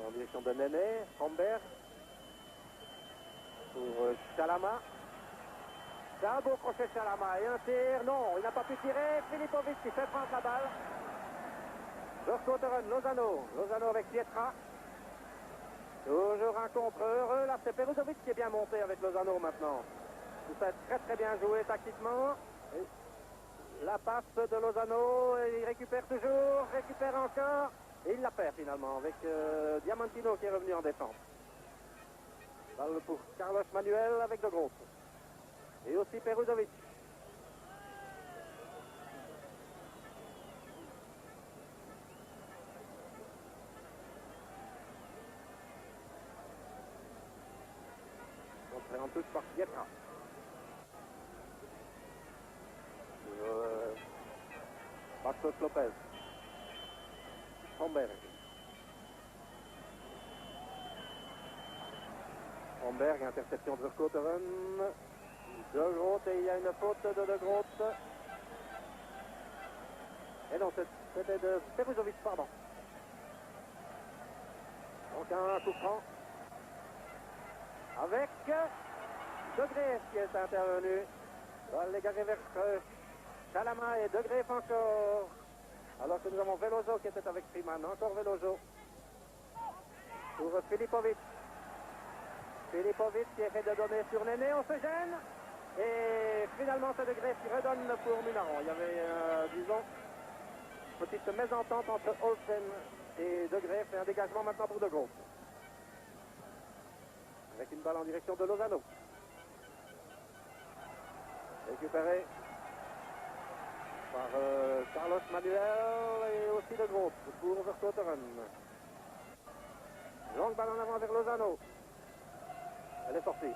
En direction de Néné, Stromberg. Pour Chalama. C'est un beau crochet Chalama et un tir. Non, il n'a pas pu tirer. Filipovic qui fait prendre la balle. Verkotteren, Lozano avec Pietra. Toujours un contre heureux. Là, c'est Peruzovic qui est bien monté avec Lozano maintenant. Tout ça est très bien joué tactiquement. Et la passe de Lozano, il récupère toujours, récupère encore. Et il la perd finalement avec Diamantino qui est revenu en défense. Balle pour Carlos Manuel avec De Groot. Et aussi Peruzovic. Entrée en touche par Pietra. Bastos Lopez. Stromberg. Stromberg, interception de Verkotteren. De Groot et il y a une faute de Groot. Et non, c'était de Peruzovic, pardon. Donc un coup franc. Avec De Greef qui est intervenu. Balle dégagée vers Chalama et De Greef encore. Alors que nous avons Veloso qui était avec Freeman. Encore Veloso. Pour Filipovic. Filipovic qui essaie de donner sur Néné. On se gêne. Et finalement c'est De Greef qui redonne pour Minaron. Il y avait, disons, une petite mésentente entre Olsen et De Greef. Et un dégagement maintenant pour De Groot. Avec une balle en direction de Lozano. Récupéré par Carlos Manuel et aussi De Groot pour Verkotteren. Longue balle en avant vers Lozano. Elle est sortie.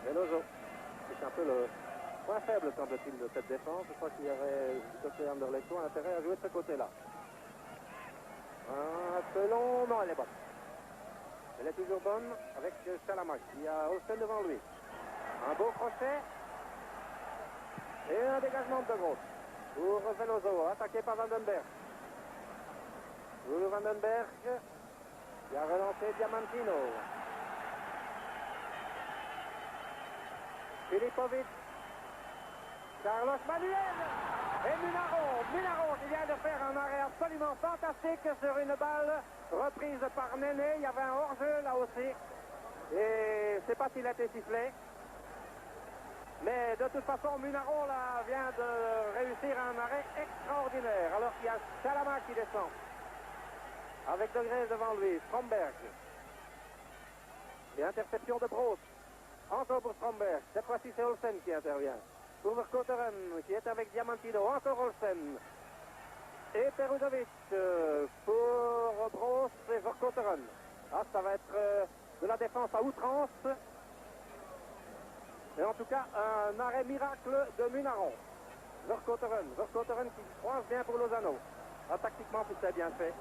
Veloso. C'est un peu le point faible, semble-t-il, de cette défense. Je crois qu'il y avait du côté Anderlecht un intérêt à jouer de ce côté-là. un peu long. Non, elle est bonne. Elle est toujours bonne avec Salama qui a Olsen devant lui. Un beau crochet. Et un dégagement de gauche pour Veloso, attaqué par Vandenberg. Pour Vandenberg, qui a relancé Diamantino. Filipovic, Carlos Manuel et Munaro qui vient de faire un arrêt absolument fantastique sur une balle reprise par Néné. Il y avait un hors-jeu là aussi. Et je ne sais pas s'il a été sifflé. Mais de toute façon, Munaro là, vient de réussir un arrêt extraordinaire. Alors qu'il y a Salama qui descend. Avec Degré devant lui, Stromberg. Et interception de Broos. Encore pour Stromberg. Cette fois-ci, c'est Olsen qui intervient. Pour Verkotteren, qui est avec Diamantino. Encore Olsen. Et Peruzovic pour Broos et Verkotteren. Ah, ça va être de la défense à outrance. Et en tout cas, un arrêt miracle de Munaron. Verkotteren qui croise bien pour Lozano. Ah, tactiquement, tout est bien fait.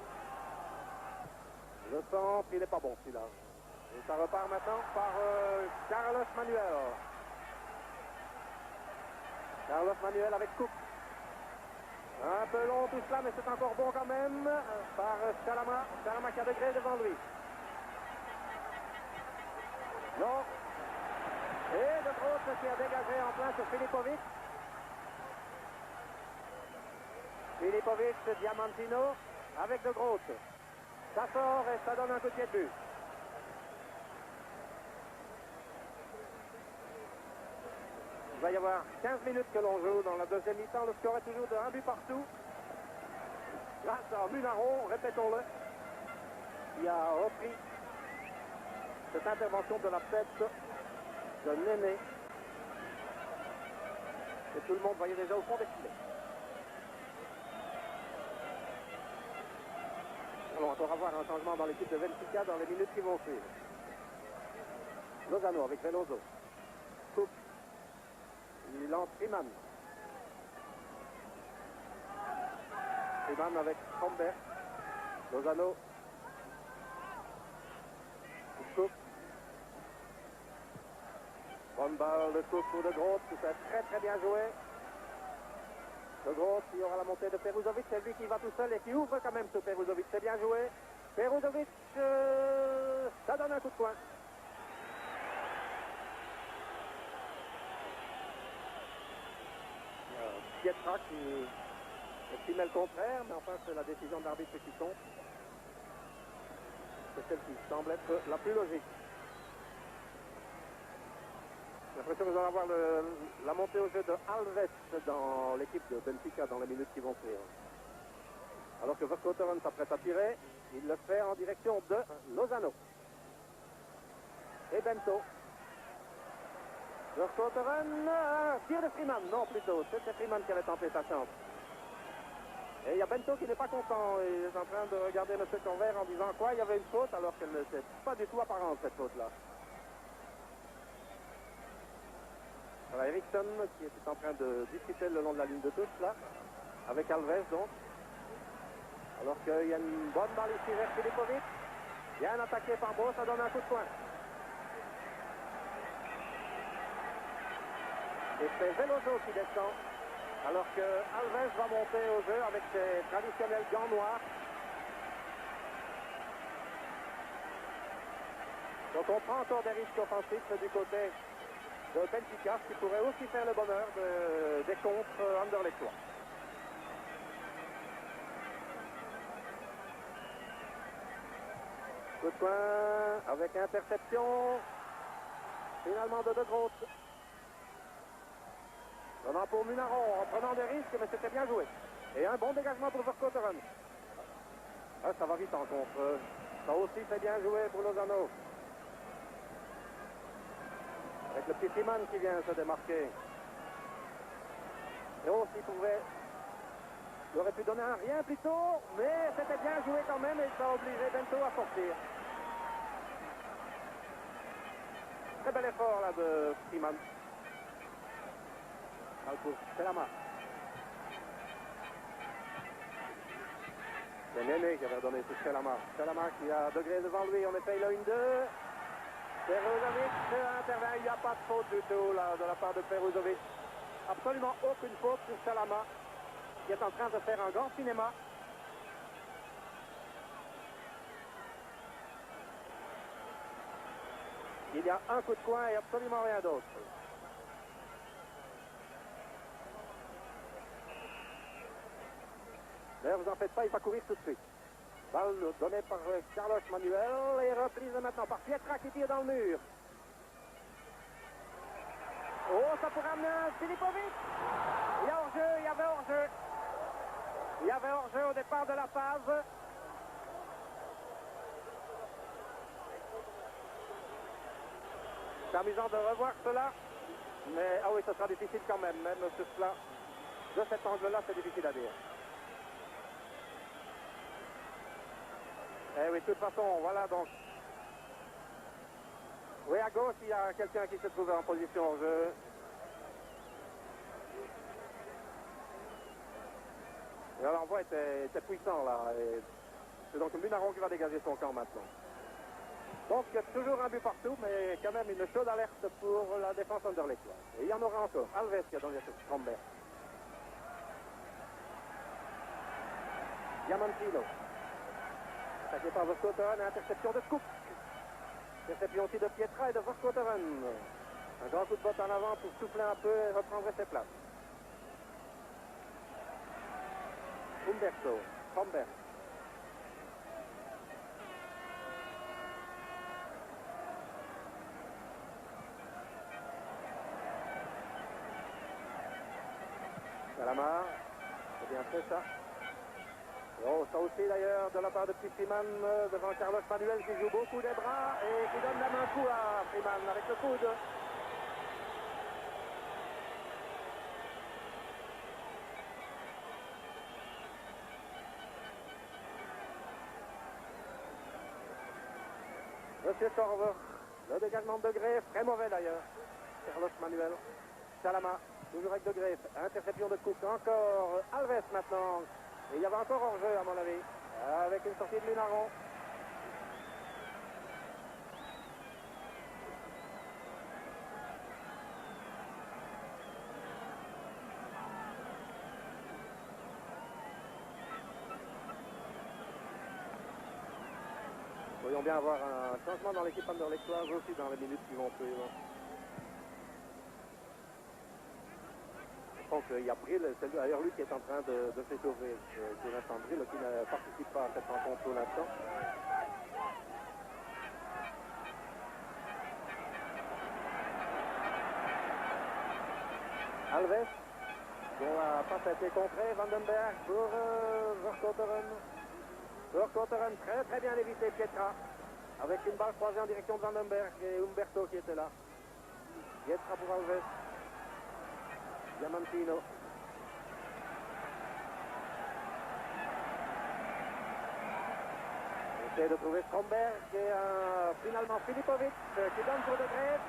Le centre, il n'est pas bon celui-là. Et ça repart maintenant par Carlos Manuel. Carlos Manuel avec Cook. Un peu long tout cela, mais c'est encore bon quand même. Par Salama. Salama qui a Degré devant lui. Non. Et de Groot qui a dégagé en plein sur Filipovic. Filipovic, Diamantino avec de Groot. Ça sort et ça donne un coup de pied de but. Il va y avoir 15 minutes que l'on joue dans la deuxième mi-temps. Le score est toujours de 1 but partout. Grâce à Munaron, répétons-le, qui a repris cette intervention de la tête de Néné. Et tout le monde voyait déjà au fond des filets. On va encore avoir un changement dans l'équipe de Benfica dans les minutes qui vont suivre. Lozano avec Veloso. Cook. Il lance Freeman. Freeman avec Stromberg. Lozano. Cook. Bonne balle de Cook pour de Groot. Tout ça très très bien joué. De Groot, il y aura la montée de Peruzovic. C'est lui qui va tout seul et qui ouvre quand même sur Peruzovic. C'est bien joué. Peruzovic, ça donne un coup de poing. Pietra qui estimait le contraire, mais enfin c'est la décision d'arbitre qui compte. C'est celle qui semble être la plus logique. J'ai l'impression que nous allons avoir la montée au jeu de Alves dans l'équipe de Benfica dans les minutes qui vont suivre. Alors que Verkotteren s'apprête à tirer, il le fait en direction de Lozano. Et Bento. Verkotteren, tir de Freeman, non plutôt, c'était Freeman qui avait tenté sa chance. Et il y a Bento qui n'est pas content, il est en train de regarder M. Convert en disant quoi, il y avait une faute alors qu'elle n'était pas du tout apparente cette faute-là. Voilà Eriksson qui est en train de discuter le long de la ligne de touche là, avec Alves donc. Alors qu'il y a une bonne balle ici vers Filipovic. Bien attaqué par Beau, ça donne un coup de poing. Et c'est Veloso qui descend, alors que Alves va monter au jeu avec ses traditionnels gants noirs. Donc on prend encore des risques offensifs du côté de Benfica, qui pourrait aussi faire le bonheur des contres anderlechtois. Coup de poing avec interception. Finalement de Groot. Donnant pour Munaron en prenant des risques, mais c'était bien joué. Et un bon dégagement pour Verkotteren. Ah, ça va vite en contre. Ça aussi c'est bien joué pour Lozano. Avec le petit Freeman qui vient se démarquer. Et aussi il aurait pu donner un rien plus tôt, mais c'était bien joué quand même et ça a obligé Bento à sortir. Très bel effort là de Freeman. C'est la marque. C'est Néné qui avait donné sur Selama. Selama qui a Degré devant lui. On essaye le 1-2. Peruzovic intervient. Il n'y a pas de faute du tout là, de la part de Peruzovic. Absolument aucune faute sur Selama, qui est en train de faire un grand cinéma. Il y a un coup de coin et absolument rien d'autre. Mais vous en faites pas, il va courir tout de suite. Balle donnée par Carlos Manuel et reprise maintenant par Pietra qui tire dans le mur. Oh, ça pourrait amener un Filipovic. Il y a hors-jeu, il y avait hors-jeu. Il y avait hors-jeu au départ de la phase. C'est amusant de revoir cela. Mais, ah oui, ce sera difficile quand même sur cela. De cet angle-là, c'est difficile à dire. Eh oui, de toute façon, voilà donc. Oui, à gauche, il y a quelqu'un qui se trouvait en position hors-jeu. Et l'envoi était puissant là. C'est donc Munaron qui va dégager son camp maintenant. Donc il y a toujours un but partout, mais quand même une chaude alerte pour la défense anderlechtoise. Et il y en aura encore. Alves qui a donné sur Stromberg. Diamantino. Attaqué par Vercouteren, interception de Cook. Interception aussi de Pietra et de Vercouteren. Un grand coup de botte en avant pour souffler un peu et reprendre ses places. Umberto, Stromberg. Salamar, c'est bien fait ça. Oh, ça aussi d'ailleurs de la part de petit Freeman devant Carlos Manuel qui joue beaucoup des bras et qui donne la main coup à Freeman avec le coude. Monsieur Corver, le dégagement de Degré, très mauvais d'ailleurs. Carlos Manuel, Salama, toujours avec Degré, interception de Cook, encore Alves maintenant. Et il y avait encore hors-jeu à mon avis, avec une sortie de Munaron. Nous pourrions bien avoir un changement dans l'équipe anderlechtoise aussi dans les minutes qui vont suivre. Donc il y a Bril, c'est d'ailleurs lui qui est en train de s'étouffer sur l'instant. Bril qui ne participe pas à cette rencontre pour l'instant. Alves, dont la passe a été contrée, Vandenberg pour Vercouteren. Vercouteren très bien évité Pietra, avec une balle croisée en direction de Vandenberg et Umberto qui était là. Pietra pour Alves. Diamantino. Essaie de trouver Stromberg et finalement Filipovic qui donne pour Degré.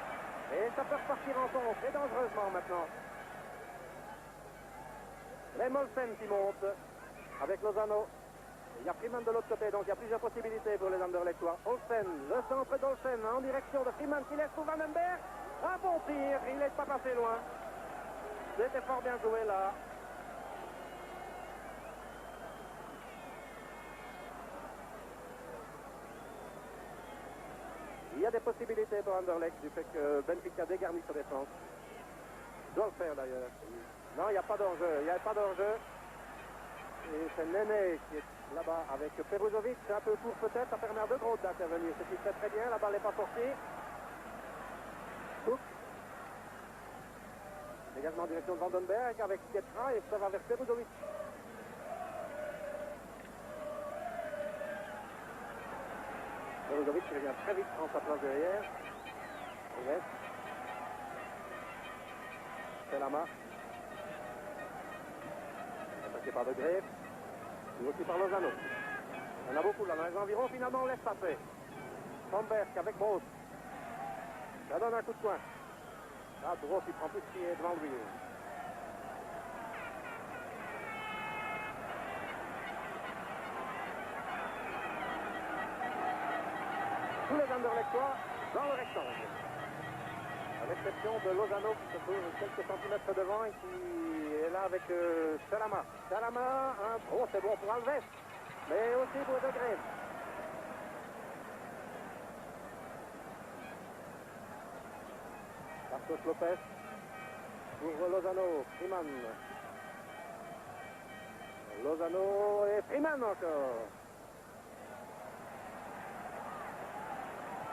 Et ça peut repartir en son très dangereusement maintenant. Remolsen qui monte avec Lozano. Il y a Freeman de l'autre côté, donc il y a plusieurs possibilités pour les anderlechtois. Olsen, le centre d'Olsen en direction de Freeman qui laisse pour Vandenberg. Un bon tir, il n'est pas passé loin. C'était fort bien joué là. Il y a des possibilités pour Anderlecht du fait que Benfica dégarnit sa défense. Doit le faire d'ailleurs. Non, il n'y a pas d'enjeu. Il n'y a pas d'enjeu. Et c'est Néné qui est là-bas avec Peruzovic. C'est un peu court peut-être. Ça permet à De Groot d'intervenir. Ce qui fait très bien. La balle n'est pas sortie. Cook. Dégagement en direction de Vandenberg avec Pietra et ça va vers Peruzovic. Peruzovic qui revient très vite, prend sa place derrière. Il reste. C'est la main. Attaqué par Degré. Et aussi par Lozano. Il y en a beaucoup là dans les environs. Finalement on laisse passer. Stromberg avec Brosse. Ça donne un coup de poing. Là, Brosse il prend tout ce qui est devant lui. d'Anderlechtois dans le rectangle. À l'exception de Lozano qui se trouve quelques centimètres devant et qui est là avec Salama. Salama, c'est bon pour Alves, mais aussi pour De Greve. Bartos Lopez pour Lozano, Freeman. Lozano et Freeman encore.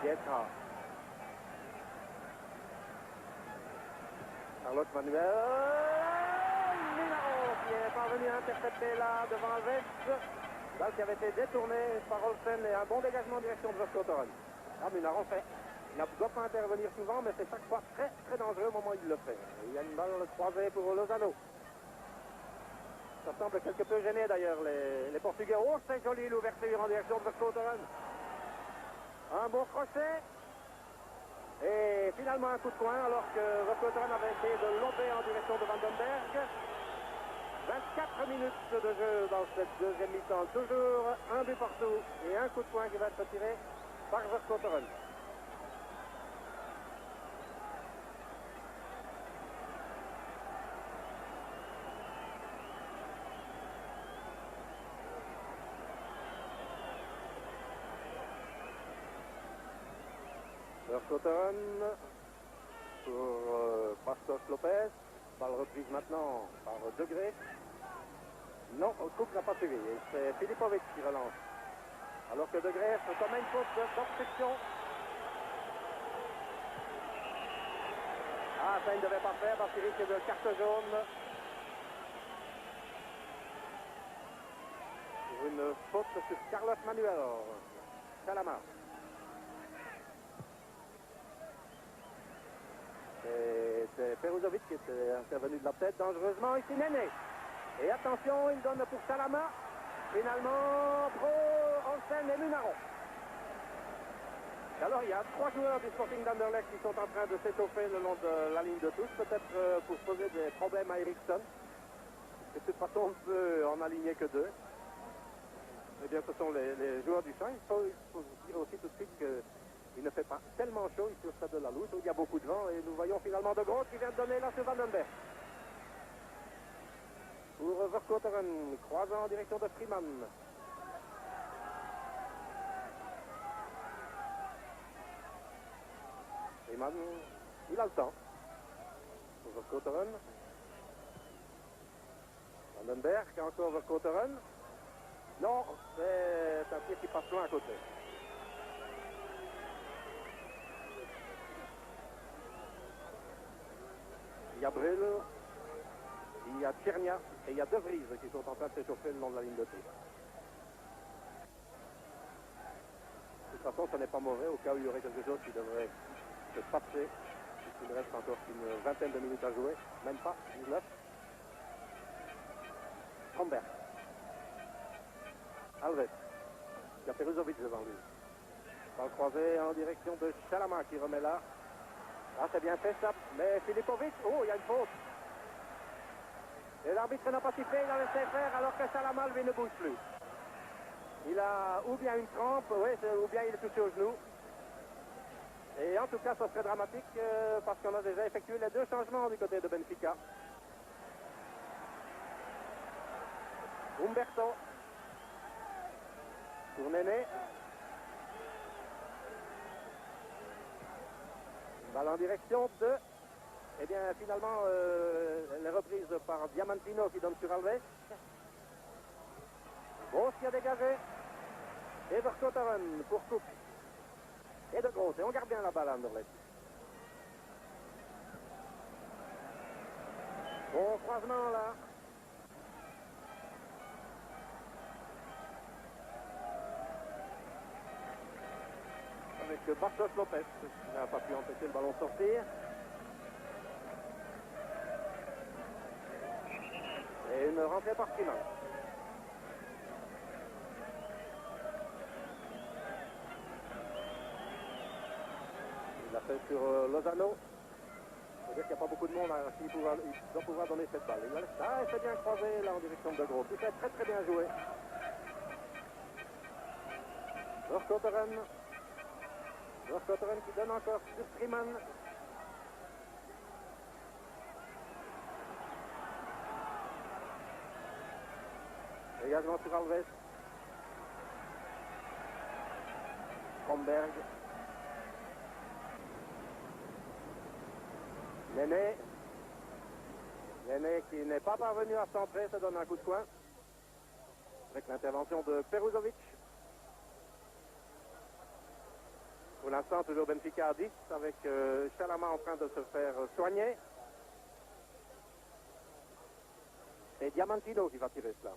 Pietra. Carlos Manuel. Minaro qui est parvenu à intercepter là devant Alves. Balle qui avait été détournée par Olsen et un bon dégagement en direction de Verskotteren. Ah, Minaro fait. Il ne doit pas intervenir souvent, mais c'est chaque fois très très dangereux au moment où il le fait. Et il y a une balle croisée pour Lozano. Ça semble quelque peu gêné d'ailleurs les Portugais. Oh, c'est joli l'ouverture en direction de Verskotteren. Un bon crochet. Et finalement un coup de coin alors que Verskotteren avait essayé de lober en direction de Vandenberg. 24 minutes de jeu dans cette deuxième mi-temps. Toujours un but partout et un coup de coin qui va être tiré par Verskotteren. Verskotteren pour Bartos Lopez. Balle reprise maintenant par De Greve. Non, Cook n'a pas suivi. C'est Filipovic qui relance. Alors que De Greve commet une faute d'obstruction. Ah, ça il ne devait pas faire parce qu'il risque de carte jaune. Pour une faute sur Carlos Manuel. Salama. C'est Peruzovic qui est intervenu de la tête dangereusement. Ici Néné. Et attention, il donne pour Salama. Finalement, Pro, Olsen et Munaro. Alors il y a 3 joueurs du Sporting d'Anderlecht qui sont en train de s'étoffer le long de la ligne de touche. Peut-être pour poser des problèmes à Eriksson. De toute façon, on ne peut en aligner que 2. Eh bien, ce sont les joueurs du champ. Il faut dire aussi tout de suite que il ne fait pas tellement chaud ici au stade de la Louse où il y a beaucoup de vent et nous voyons finalement De Groot qui vient de donner là sur Vandenberg. Pour Verskotteren, croisant en direction de Freeman. Freeman, il a le temps. Pour Verskotteren. Vandenberg, encore Verskotteren. Non, c'est un tir qui passe loin à côté. Il y a Bril, il y a Tchernia et il y a De Vries qui sont en train de s'échauffer le long de la ligne de touche. De toute façon, ce n'est pas mauvais au cas où il y aurait quelque chose qui devrait se passer. Il reste encore une vingtaine de minutes à jouer, même pas, 19. Stromberg. Alves. Il y a Peruzovic devant lui. Balle croisée en direction de Salama qui remet là. Ah, c'est bien fait ça, mais Filipovic, oh, il y a une faute. Et l'arbitre n'a pas sifflé, il a laissé faire alors que Salama, lui, ne bouge plus. Il a ou bien une crampe, oui, ou bien il est touché au genou. Et en tout cas, ça serait dramatique parce qu'on a déjà effectué les 2 changements du côté de Benfica. Humberto. Pour Néné. Balle en direction de... Eh bien, finalement, elle est reprise par Diamantino qui donne sur Alves. Gross qui a dégagé. Et Verskotteren pour Cook. Et De Groot. Et on garde bien la balle à Anderlecht. Bon croisement là. Avec Bartos Lopez qui n'a pas pu empêcher le ballon de sortir. Et une rentrée par Freeman. Il l'a fait sur Lozano. C'est-à-dire qu'il n'y a pas beaucoup de monde qui doit pouvoir donner cette balle. Il c'est bien croisé là en direction de Groot. Il fait très très bien joué. Verskotteren. Verskotteren qui donne encore sur Freeman. Également sur Alves. Stromberg. Néné. Néné qui n'est pas parvenu à centrer, ça donne un coup de coin. Avec l'intervention de Peruzovic. Pour l'instant, toujours Benfica à 10, avec Chalama en train de se faire soigner. Et Diamantino qui va tirer cela.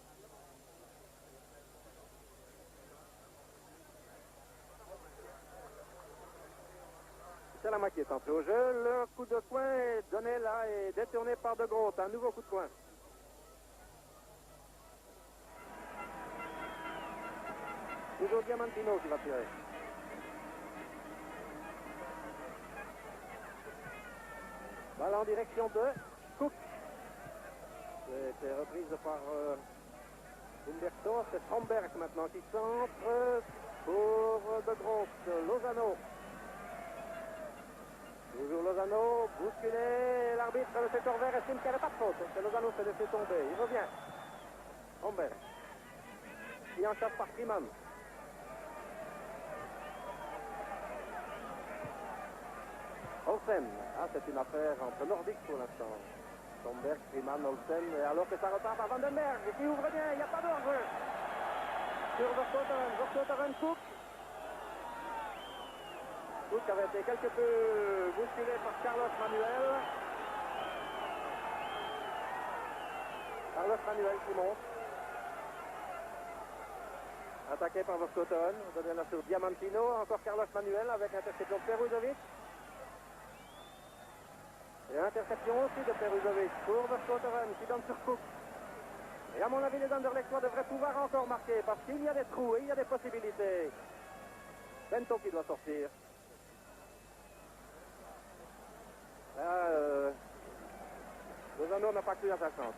Chalama qui est entré au jeu. Le coup de coin est donné là et détourné par De Groot. Un nouveau coup de coin. Toujours Diamantino qui va tirer. Balle en direction de Cook. C'est reprise par Umberto. C'est Stromberg maintenant qui centre pour De Groot. Lozano. Toujours Lozano, bousculé. L'arbitre, le secteur vert, estime qu'il n'y avait pas de faute. C'est Lozano s'est laissé tomber. Il revient. Stromberg. Qui en chasse par Freeman. Olsen, c'est une affaire entre Nordiques pour l'instant. Stromberg, Freeman, Olsen, et alors que ça repart par Vandenberg, qui ouvre bien, il n'y a pas d'ordre. Sur Verskotteren, Cook. Cook avait été quelque peu bousculé par Carlos Manuel. Carlos Manuel qui monte. Attaqué par Verskotteren, on donne là sur Diamantino, encore Carlos Manuel avec l'interception de Peruzovic. Et interception aussi de Peruzovic pour Verskotteren qui donne sur Cook. Et à mon avis, les Anderlechtois devraient pouvoir encore marquer parce qu'il y a des trous et il y a des possibilités. Bento qui doit sortir. Là, Lozano n'a pas cru à sa chance.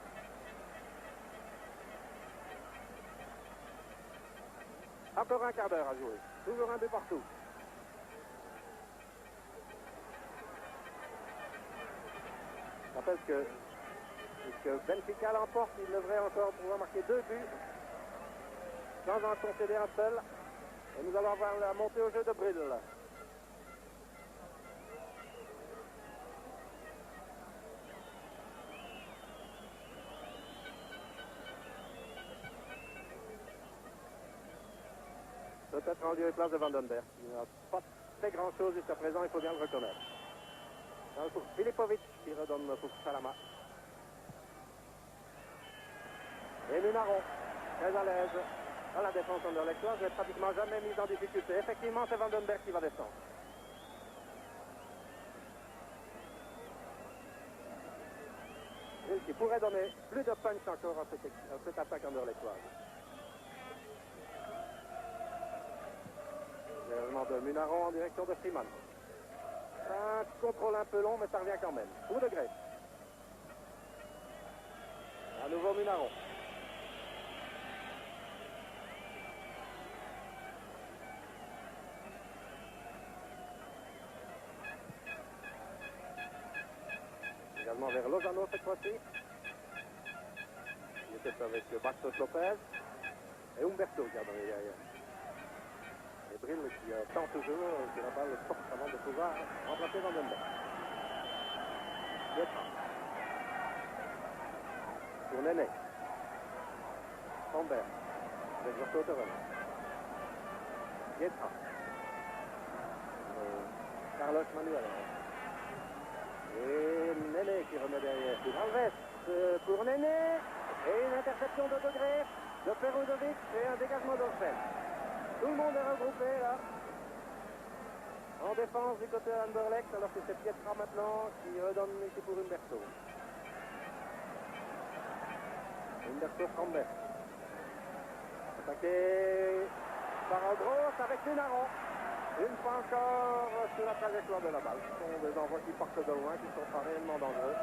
Encore un quart d'heure à jouer. Toujours un but partout. Je rappelle que Benfica l'emporte, il devrait encore pouvoir marquer 2 buts sans en concéder un seul. Et nous allons avoir la montée au jeu de Brill. Peut-être en lieu et place de Vandenberg. Il n'a pas fait grand-chose jusqu'à présent, il faut bien le reconnaître. Alors pour Filipovic qui redonne pour Chalama. Et Nunaron, très à l'aise dans la défense anderlechtoise, n'est pratiquement jamais mise en difficulté. Effectivement, c'est Vandenberg qui va descendre. Et qui pourrait donner plus de punch encore à cette attaque anderlechtoise. Également de Munaron en direction de Freeman. Un contrôle un peu long, mais ça revient quand même. Coup de gré. À nouveau Munaron. Également vers Lozano cette fois-ci. Il était avec Bastos Lopez. Et Umberto qui a donné derrière. Et Brill qui tente toujours que la balle sorte avant de pouvoir remplacer Vandenberg. Pietra. Pour Néné. Stromberg. Avec Verskotteren. Pietra. Carlos Manuel. Et Néné qui remet derrière. Pour Alves. Pour Néné. Et une interception de Degré de Peruzovic et un dégagement d'Olsen. Tout le monde est regroupé là. En défense du côté Anderlecht, alors que c'est Pietra maintenant qui redonne ici pour Umberto. Umberto Stromberg. Attaqué par Andros avec Munaron. Une fois encore sur la trajectoire de la balle. Ce sont des envois qui partent de loin, qui ne sont pas réellement dangereux.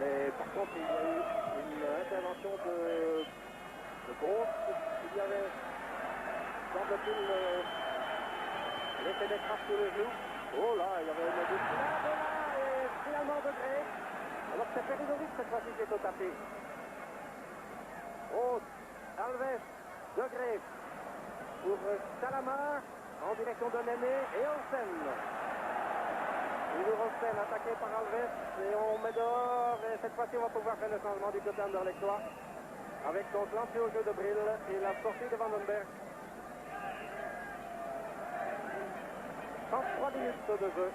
Mais par contre, il y a eu une intervention de Groot. Il y avait, semble-t-il, l'effet des crasses sur le genou. Oh là, il y avait une bousculade là, et finalement De Grey. Alors c'est Peridovic cette fois-ci qui est au tapis. Oh, Alves, De Grey pour Salama en direction de Néné et Olsen. Toujours Olsen attaqué par Alves et on met dehors et cette fois-ci on va pouvoir faire le changement du côté anderlechtois avec donc l'entrée au jeu de Brill et la sortie de Vandenberg. 33 minutes de jeu.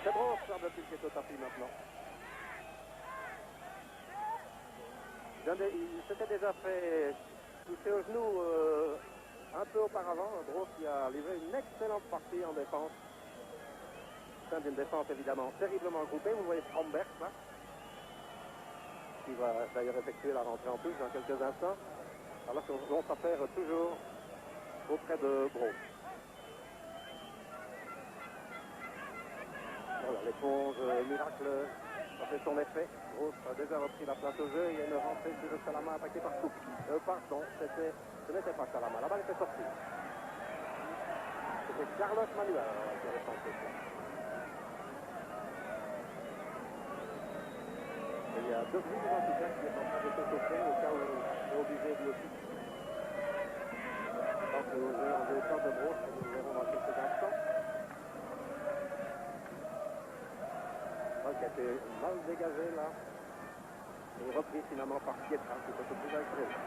C'est bon, semble-t-il, qui est au tapis maintenant. Il s'était déjà fait toucher au genou un peu auparavant. Bros qui a livré une excellente partie en défense. C'est une défense évidemment terriblement groupée. Vous voyez Stromberg là, qui va d'ailleurs effectuer la rentrée en touche dans quelques instants. Alors qu'on s'affaire toujours auprès de Bros. Voilà, l'éponge miracle a fait son effet. Gross a déjà repris la place au jeu. Il y a une rentrée sur Salama attaqué par Cook. Pardon, ce n'était pas Salama. La balle était sortie. C'était Carlos Manuel qui avait tenté ça. Et il y a De Vries en tout cas qui est en train de s'échauffer au cas où il est obligé lui aussi. Donc le jeu en deux temps de Gross, nous le verrons dans quelques instants. Qui a été mal dégagé là et repris finalement par Pietra qui était plus agressif.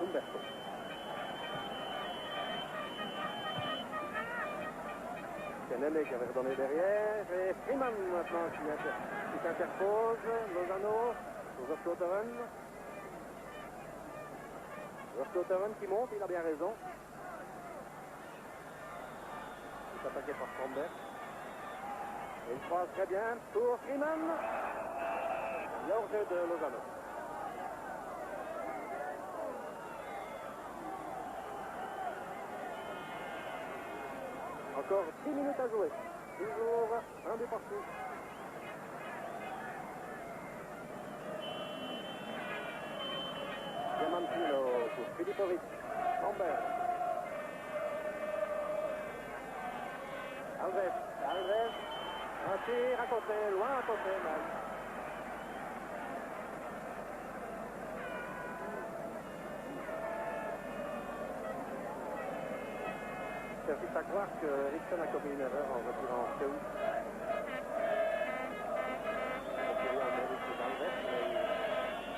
Umberto. C'est Néné qui avait redonné derrière et Freeman maintenant qui s'interpose. Lozano, Verstooteren. Verstooteren qui monte, il a bien raison. Attaqué par Stromberg. Et il croise très bien pour Freeman. Il y a hors-jeu de Lozano. Encore 10 minutes à jouer. Toujours un but partout. Diamantino pour Filipovic. Stromberg. Alves, un tir à côté, loin à côté même. C'est juste à croire que Eriksson a commis une erreur en retirant Théo. On peut rien mériter d'Alves, mais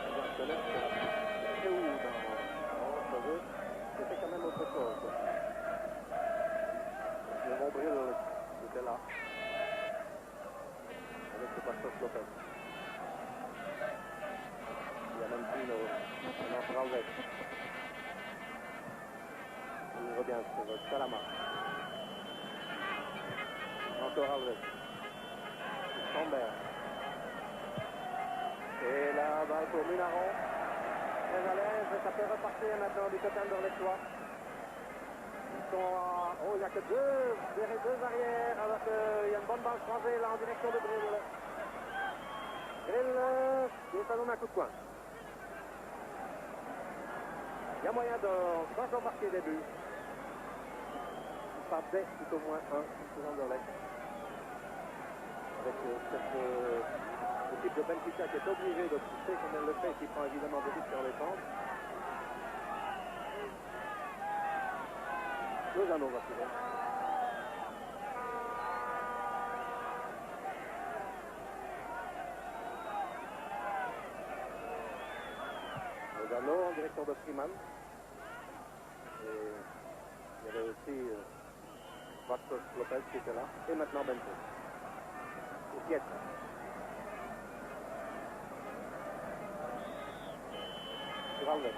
il doit reconnaître que Théo dans notre jeu, c'était quand même autre chose. Le nombril était là. Avec le Pastos Lopez. Il y a même plus un entre Alves. Il revient sur Salama. Encore Alves. Stromberg. Et la balle pour Munaron. Très à l'aise, ça peut repartir maintenant du côté anderlechtois. Oh, il n'y a que deux arrières, alors qu'il y a une bonne balle changée là en direction de Brill. Brill, qui ça donne un coup de coin. Il y a moyen de encore marquer des buts. Pas dès tout au moins un pour Anderlecht. Avec l'équipe de Benfica qui est obligée de pousser comme elle le fait, qui prend évidemment des buts sur les défense. Lozano va tirer. Lozano en direction de Freeman. Et il y avait aussi Pastos Lopez qui était là. Et maintenant Bento. Et Pietra. Sur Alves.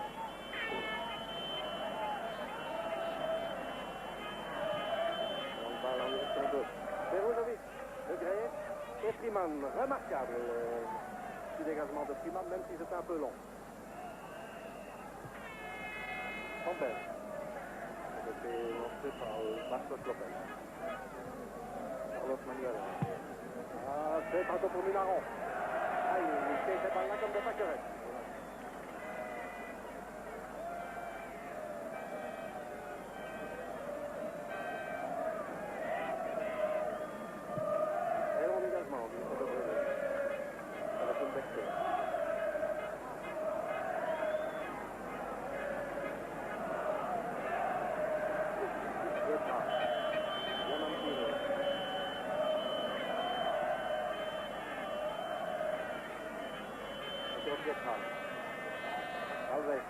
En direction de Peruzovic, De Grey et Freeman. Remarquable le petit dégagement de Freeman, même si c'était un peu long. Stromberg. été lancé par Marcos Lopez. Carlos Manuel. Ah, c'est encore pour Minaron. Ah, il fait cette balle-là comme de Pâquerette. Et long dégagement du côté de Brésil. Avec une bête. Alves.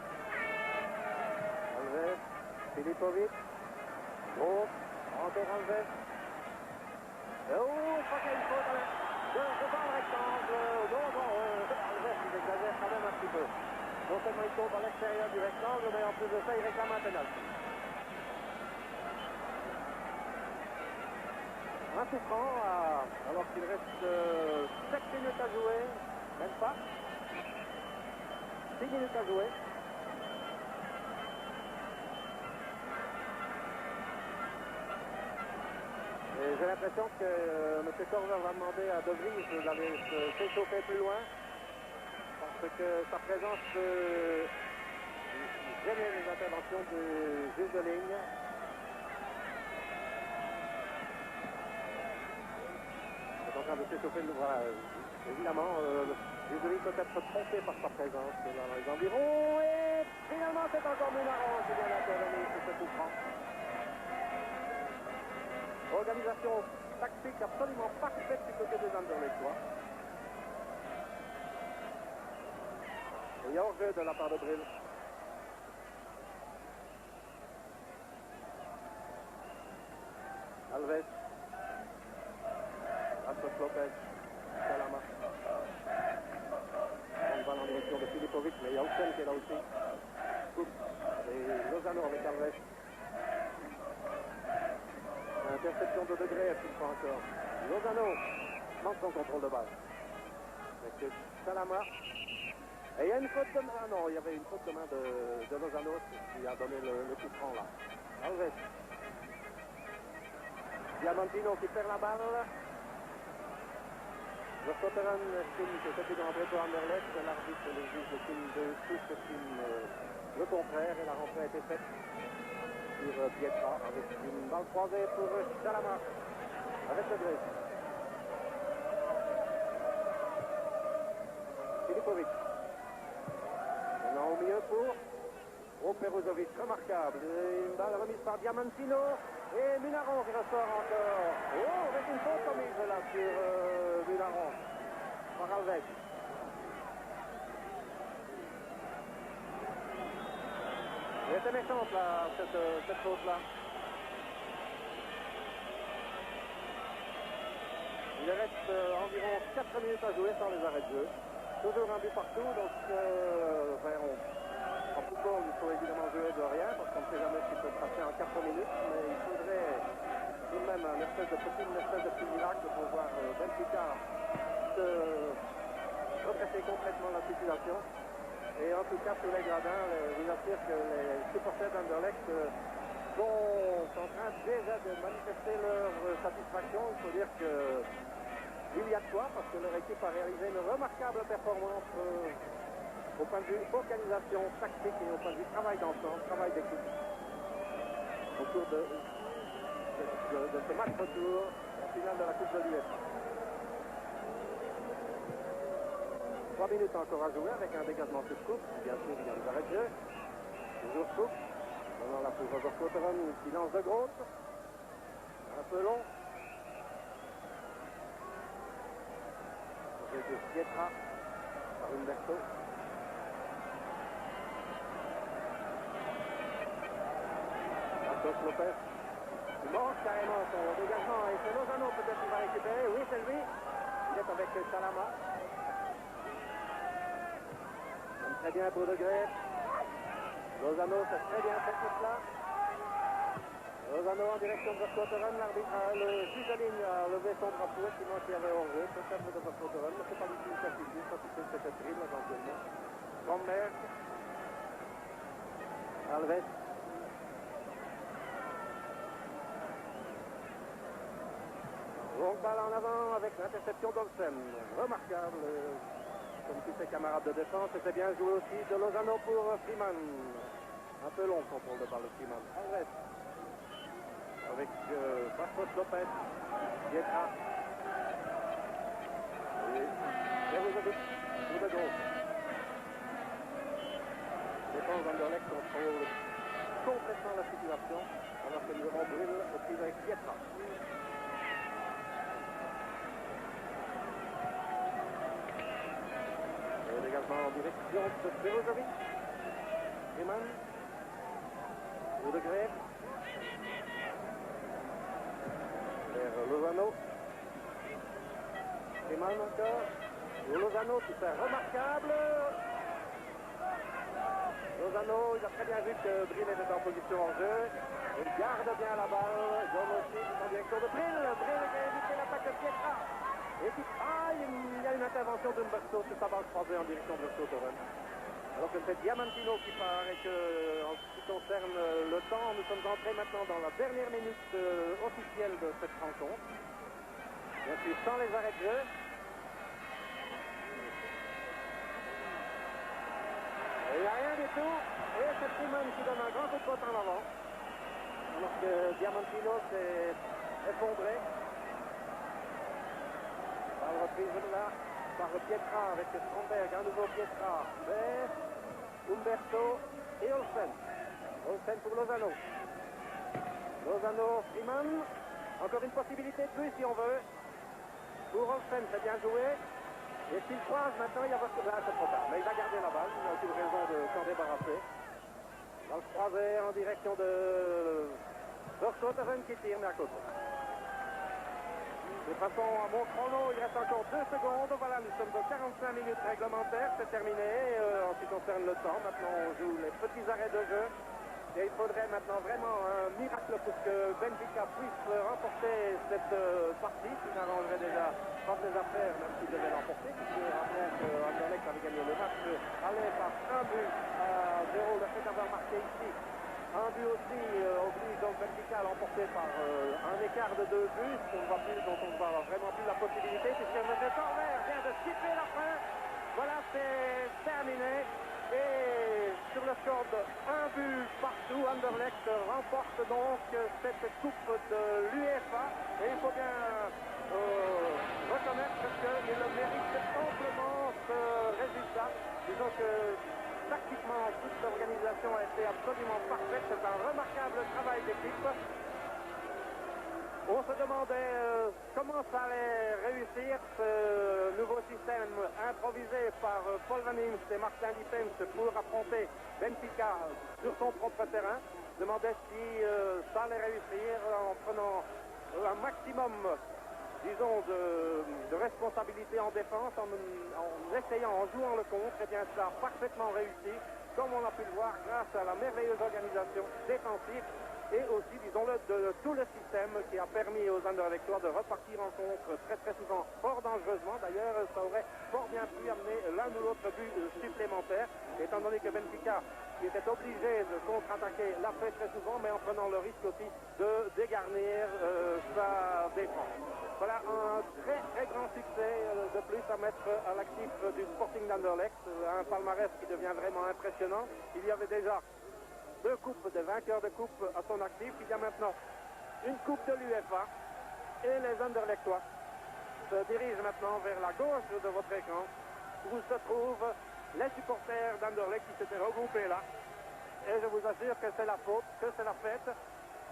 Alves. Filipovic. Gros. Encore Alves. Oh, je crois qu'il y a une faute devant le rectangle. Non, Alves, il exagère quand même un petit peu. Non seulement il tombe à l'extérieur du rectangle, mais en plus de ça, il réclame un pénalty. Un coup franc, alors qu'il reste 7 minutes à jouer. Même pas. 6 minutes à jouer. Et j'ai l'impression que M. Corver va demander à De Vries d'aller s'échauffer plus loin. Parce que sa présence peut gêner les interventions du juge de ligne. Il est en train de s'échauffer le l'ouvrage. Évidemment, le juge de ligne peut être trompé par sa présence dans les environs. Et finalement, c'est encore Minaron qui vient d'intervenir sur ce coup franc. Organisation tactique absolument parfaite du côté des Anderlechtois. Et il y a hors-jeu de la part de Bril. Alves. Marcos Lopez. Salama. On va en direction de Filipovic, mais il y a Houssen qui est là aussi. Coupe. Et Lozano avec Alves. Interception de Degré, une fois encore. Lozano manque son contrôle de balle. Avec Salama. Et il y a une faute de main. Ah non, il y avait une faute de main de Lozano qui a donné le coup franc là. Alves. Diamantino qui perd la balle. Le Sotteren estime que c'est une rentrée pour Anderlecht. L'arbitre et le juge tous estiment le contraire et la rentrée a été faite sur Pietra avec une balle croisée pour Salama avec le Grec. Filipovic. Maintenant au milieu pour Peruzovic, remarquable. Une balle remise par Diamantino et Minaron qui ressort encore. Oh, avec une faute commise là sur Minaron par Alves. Elle était méchante là, cette faute-là. Il reste environ 4 minutes à jouer sans les arrêts de jeu. Toujours un but partout, donc en football, il faut évidemment jouer de rien, parce qu'on ne sait jamais ce qui peut se passer en 4 minutes, mais il faudrait tout de même une espèce de petit miracle pour voir Benfica se redresser complètement la situation. Et en tout cas, sur les gradins, je vous assure que les supporters d'Anderlecht sont en train déjà de manifester leur satisfaction. Il faut dire qu'il y a de quoi, parce que leur équipe a réalisé une remarquable performance au point de vue organisation, tactique et au point de vue travail d'ensemble, travail d'équipe. Au cours de ce match retour, en finale de la Coupe de l'UEFA. 3 minutes encore à jouer avec un dégagement sur coupe. Bien sûr, il y a les arrêts de jeu. Toujours coupe. Maintenant là pour Roger Coteron qui lance de grosse. Un peu long. Jeu de Pietra par Humberto. Marcos Lopez. Il manque carrément son dégagement. Et c'est Lozano peut-être qui va récupérer. Oui, c'est lui. Il est avec Salama. Très bien pour Degré. Lozano, c'est très bien cette course-là. Lozano en direction de Vercotteren. Le juge de ligne a levé son drapeau, sinon il y avait hors-jeu, peut-être de Vercotteren, mais c'est pas du tout une certitude, parce que c'était dribble éventuellement. Bromberg. Alves. balle en avant avec l'interception d'Olsen. Remarquable, comme tous ses camarades de défense. C'était bien joué aussi de Lozano pour Freeman. Un peu long contrôle de balle de Freeman. Alves avec Passos Lopez, Pietra. Et Jerusalem pour de gauche. Défense d'Anderlecht contrôle complètement la situation, alors que nous avons Brille aussi avec Pietra. Et également en direction de Berozovic. Freeman. Ou de Grève. Vers Lozano. Freeman encore. Lozano qui fait remarquable. Lozano, il a très bien vu que Brille était en position en jeu. Il garde bien la balle. Donne aussi en direction de Brille. Brille qui a évité l'attaque de Pietra. Et qui... il y a une intervention d'Umberto sur sa balle croisée en direction de Sotoren. Alors que c'est Diamantino qui part et que, en ce qui concerne le temps, nous sommes entrés maintenant dans la dernière minute officielle de cette rencontre. Bien sûr, sans les arrêts de jeu. Il n'y a rien du tout. Et c'est Freeman qui donne un grand coup de pote en avant. Alors que Diamantino s'est effondré. Balle reprise là par Pietra avec Stromberg. Un nouveau Pietra. Mais Umberto et Olsen. Olsen pour Lozano. Lozano, Freeman. Encore une possibilité de plus si on veut. Pour Olsen, c'est bien joué. Et s'il croise maintenant, il y a votre... Là, c'est trop tard. Mais il va garder la balle. Il n'a aucune raison de s'en débarrasser. Dans le croisé en direction de Sotoren qui tire, mais à côté. De toute façon, à mon chrono, il reste encore 2 secondes. Voilà, nous sommes aux 45 minutes réglementaires. C'est terminé en ce qui concerne le temps. Maintenant, on joue les petits arrêts de jeu. Et il faudrait maintenant vraiment un miracle pour que Benfica puisse remporter cette partie, qui n'arrangerait déjà pas ses affaires, même s'il devait l'emporter, puisque après que Anderlecht avait gagné le match, allait par un but à 0, le fait d'avoir marqué ici. Un but aussi oblige donc Benfica à l'emporter par un écart de 2 buts, dont on ne voit vraiment plus la possibilité, puisque M. Torvert vient de siffler la fin. Voilà, c'est terminé. Et sur le score de 1 but partout, Anderlecht remporte donc cette coupe de l'UEFA. Et il faut bien reconnaître qu'il le mérite amplement ce résultat. Disons que tactiquement, toute l'organisation a été absolument parfaite. C'est un remarquable travail d'équipe. On se demandait comment ça allait réussir ce nouveau système improvisé par Paul Van Imst et Martin Lippens pour affronter Benfica sur son propre terrain. On se demandait si ça allait réussir en prenant un maximum, disons, de responsabilité en défense, en essayant, en jouant le contre. Et bien ça a parfaitement réussi, comme on a pu le voir grâce à la merveilleuse organisation défensive. Et aussi, disons-le, de tout le système qui a permis aux Anderlechtois de repartir en contre très souvent fort dangereusement. D'ailleurs, ça aurait fort bien pu amener l'un ou l'autre but supplémentaire, étant donné que Benfica, qui était obligé de contre-attaquer, l'a fait très souvent, mais en prenant le risque aussi de dégarnir sa défense. Voilà un très grand succès de plus à mettre à l'actif du Sporting d'Anderlecht, un palmarès qui devient vraiment impressionnant. Il y avait déjà 2 coupes de vainqueurs de coupe à son actif. Il y a maintenant une coupe de l'UEFA et les Anderlechtois se dirigent maintenant vers la gauche de votre écran où se trouvent les supporters d'Anderlecht qui s'étaient regroupés là. Et je vous assure que c'est la faute, que c'est la fête.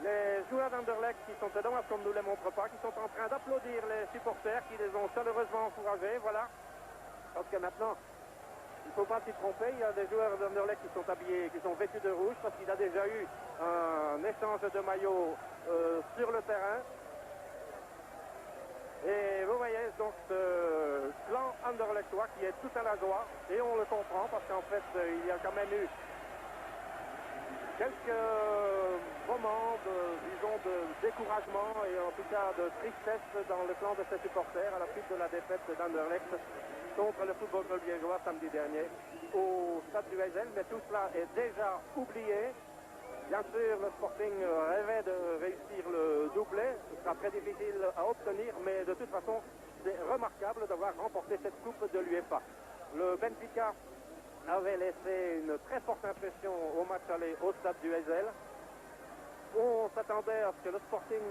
Les joueurs d'Anderlecht qui sont, c'est dommage qu'on ne nous les montre pas, qui sont en train d'applaudir les supporters qui les ont chaleureusement encouragés. Voilà. Parce que maintenant, il ne faut pas s'y tromper, il y a des joueurs d'Anderlecht qui sont habillés, qui sont vêtus de rouge parce qu'il a déjà eu un échange de maillots sur le terrain. Et vous voyez donc ce clan Anderlechtois qui est tout à la joie, et on le comprend parce qu'en fait il y a quand même eu quelques moments de découragement et en tout cas de tristesse dans le clan de ses supporters à la suite de la défaite d'Anderlecht contre le football club liégeois samedi dernier au stade du Heysel, mais tout cela est déjà oublié. Bien sûr, le Sporting rêvait de réussir le doublé. Ce sera très difficile à obtenir, mais de toute façon, c'est remarquable d'avoir remporté cette coupe de l'UEFA. Le Benfica avait laissé une très forte impression au match aller au stade du Heysel. On s'attendait à ce que le Sporting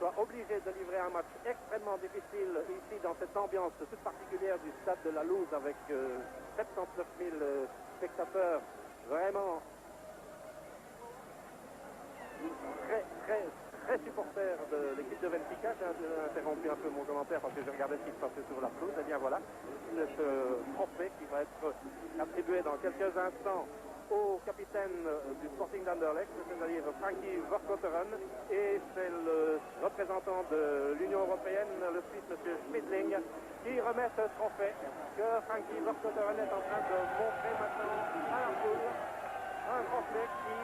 soit obligé de livrer un match extrêmement difficile ici dans cette ambiance toute particulière du stade de la Louse avec 79 000 spectateurs vraiment très supporters de l'équipe de Benfica. J'ai interrompu un peu mon commentaire parce que je regardais ce qui se passait sur la pelouse. Et bien voilà, ce trophée qui va être attribué dans quelques instants au capitaine du Sporting d'Anderlecht, c'est-à-dire Frankie Vercotteren, et c'est le représentant de l'Union européenne, le Suisse, M. Schmidling, qui remet ce trophée que Frankie Vercotteren est en train de montrer maintenant à la foule. Un trophée qui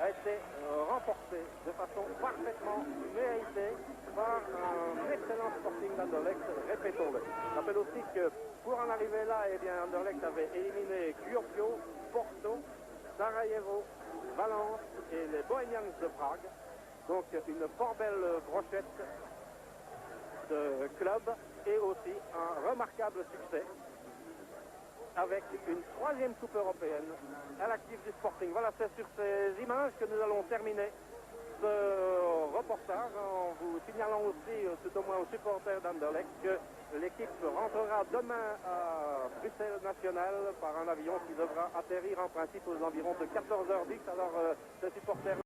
a été remporté de façon parfaitement méritée par un excellent Sporting d'Anderlecht, répétons-le. Je rappelle aussi que pour en arriver là, eh bien, Anderlecht avait éliminé Kuopio, Porto, Sarajevo, Valence et les Bohemians de Prague. Donc une fort belle brochette de clubs et aussi un remarquable succès avec une troisième coupe européenne à l'actif du Sporting. Voilà, c'est sur ces images que nous allons terminer ce reportage en vous signalant aussi, tout au moins aux supporters d'Anderlecht, que l'équipe rentrera demain à Bruxelles National par un avion qui devra atterrir en principe aux environs de 14h10. Alors, ces supporters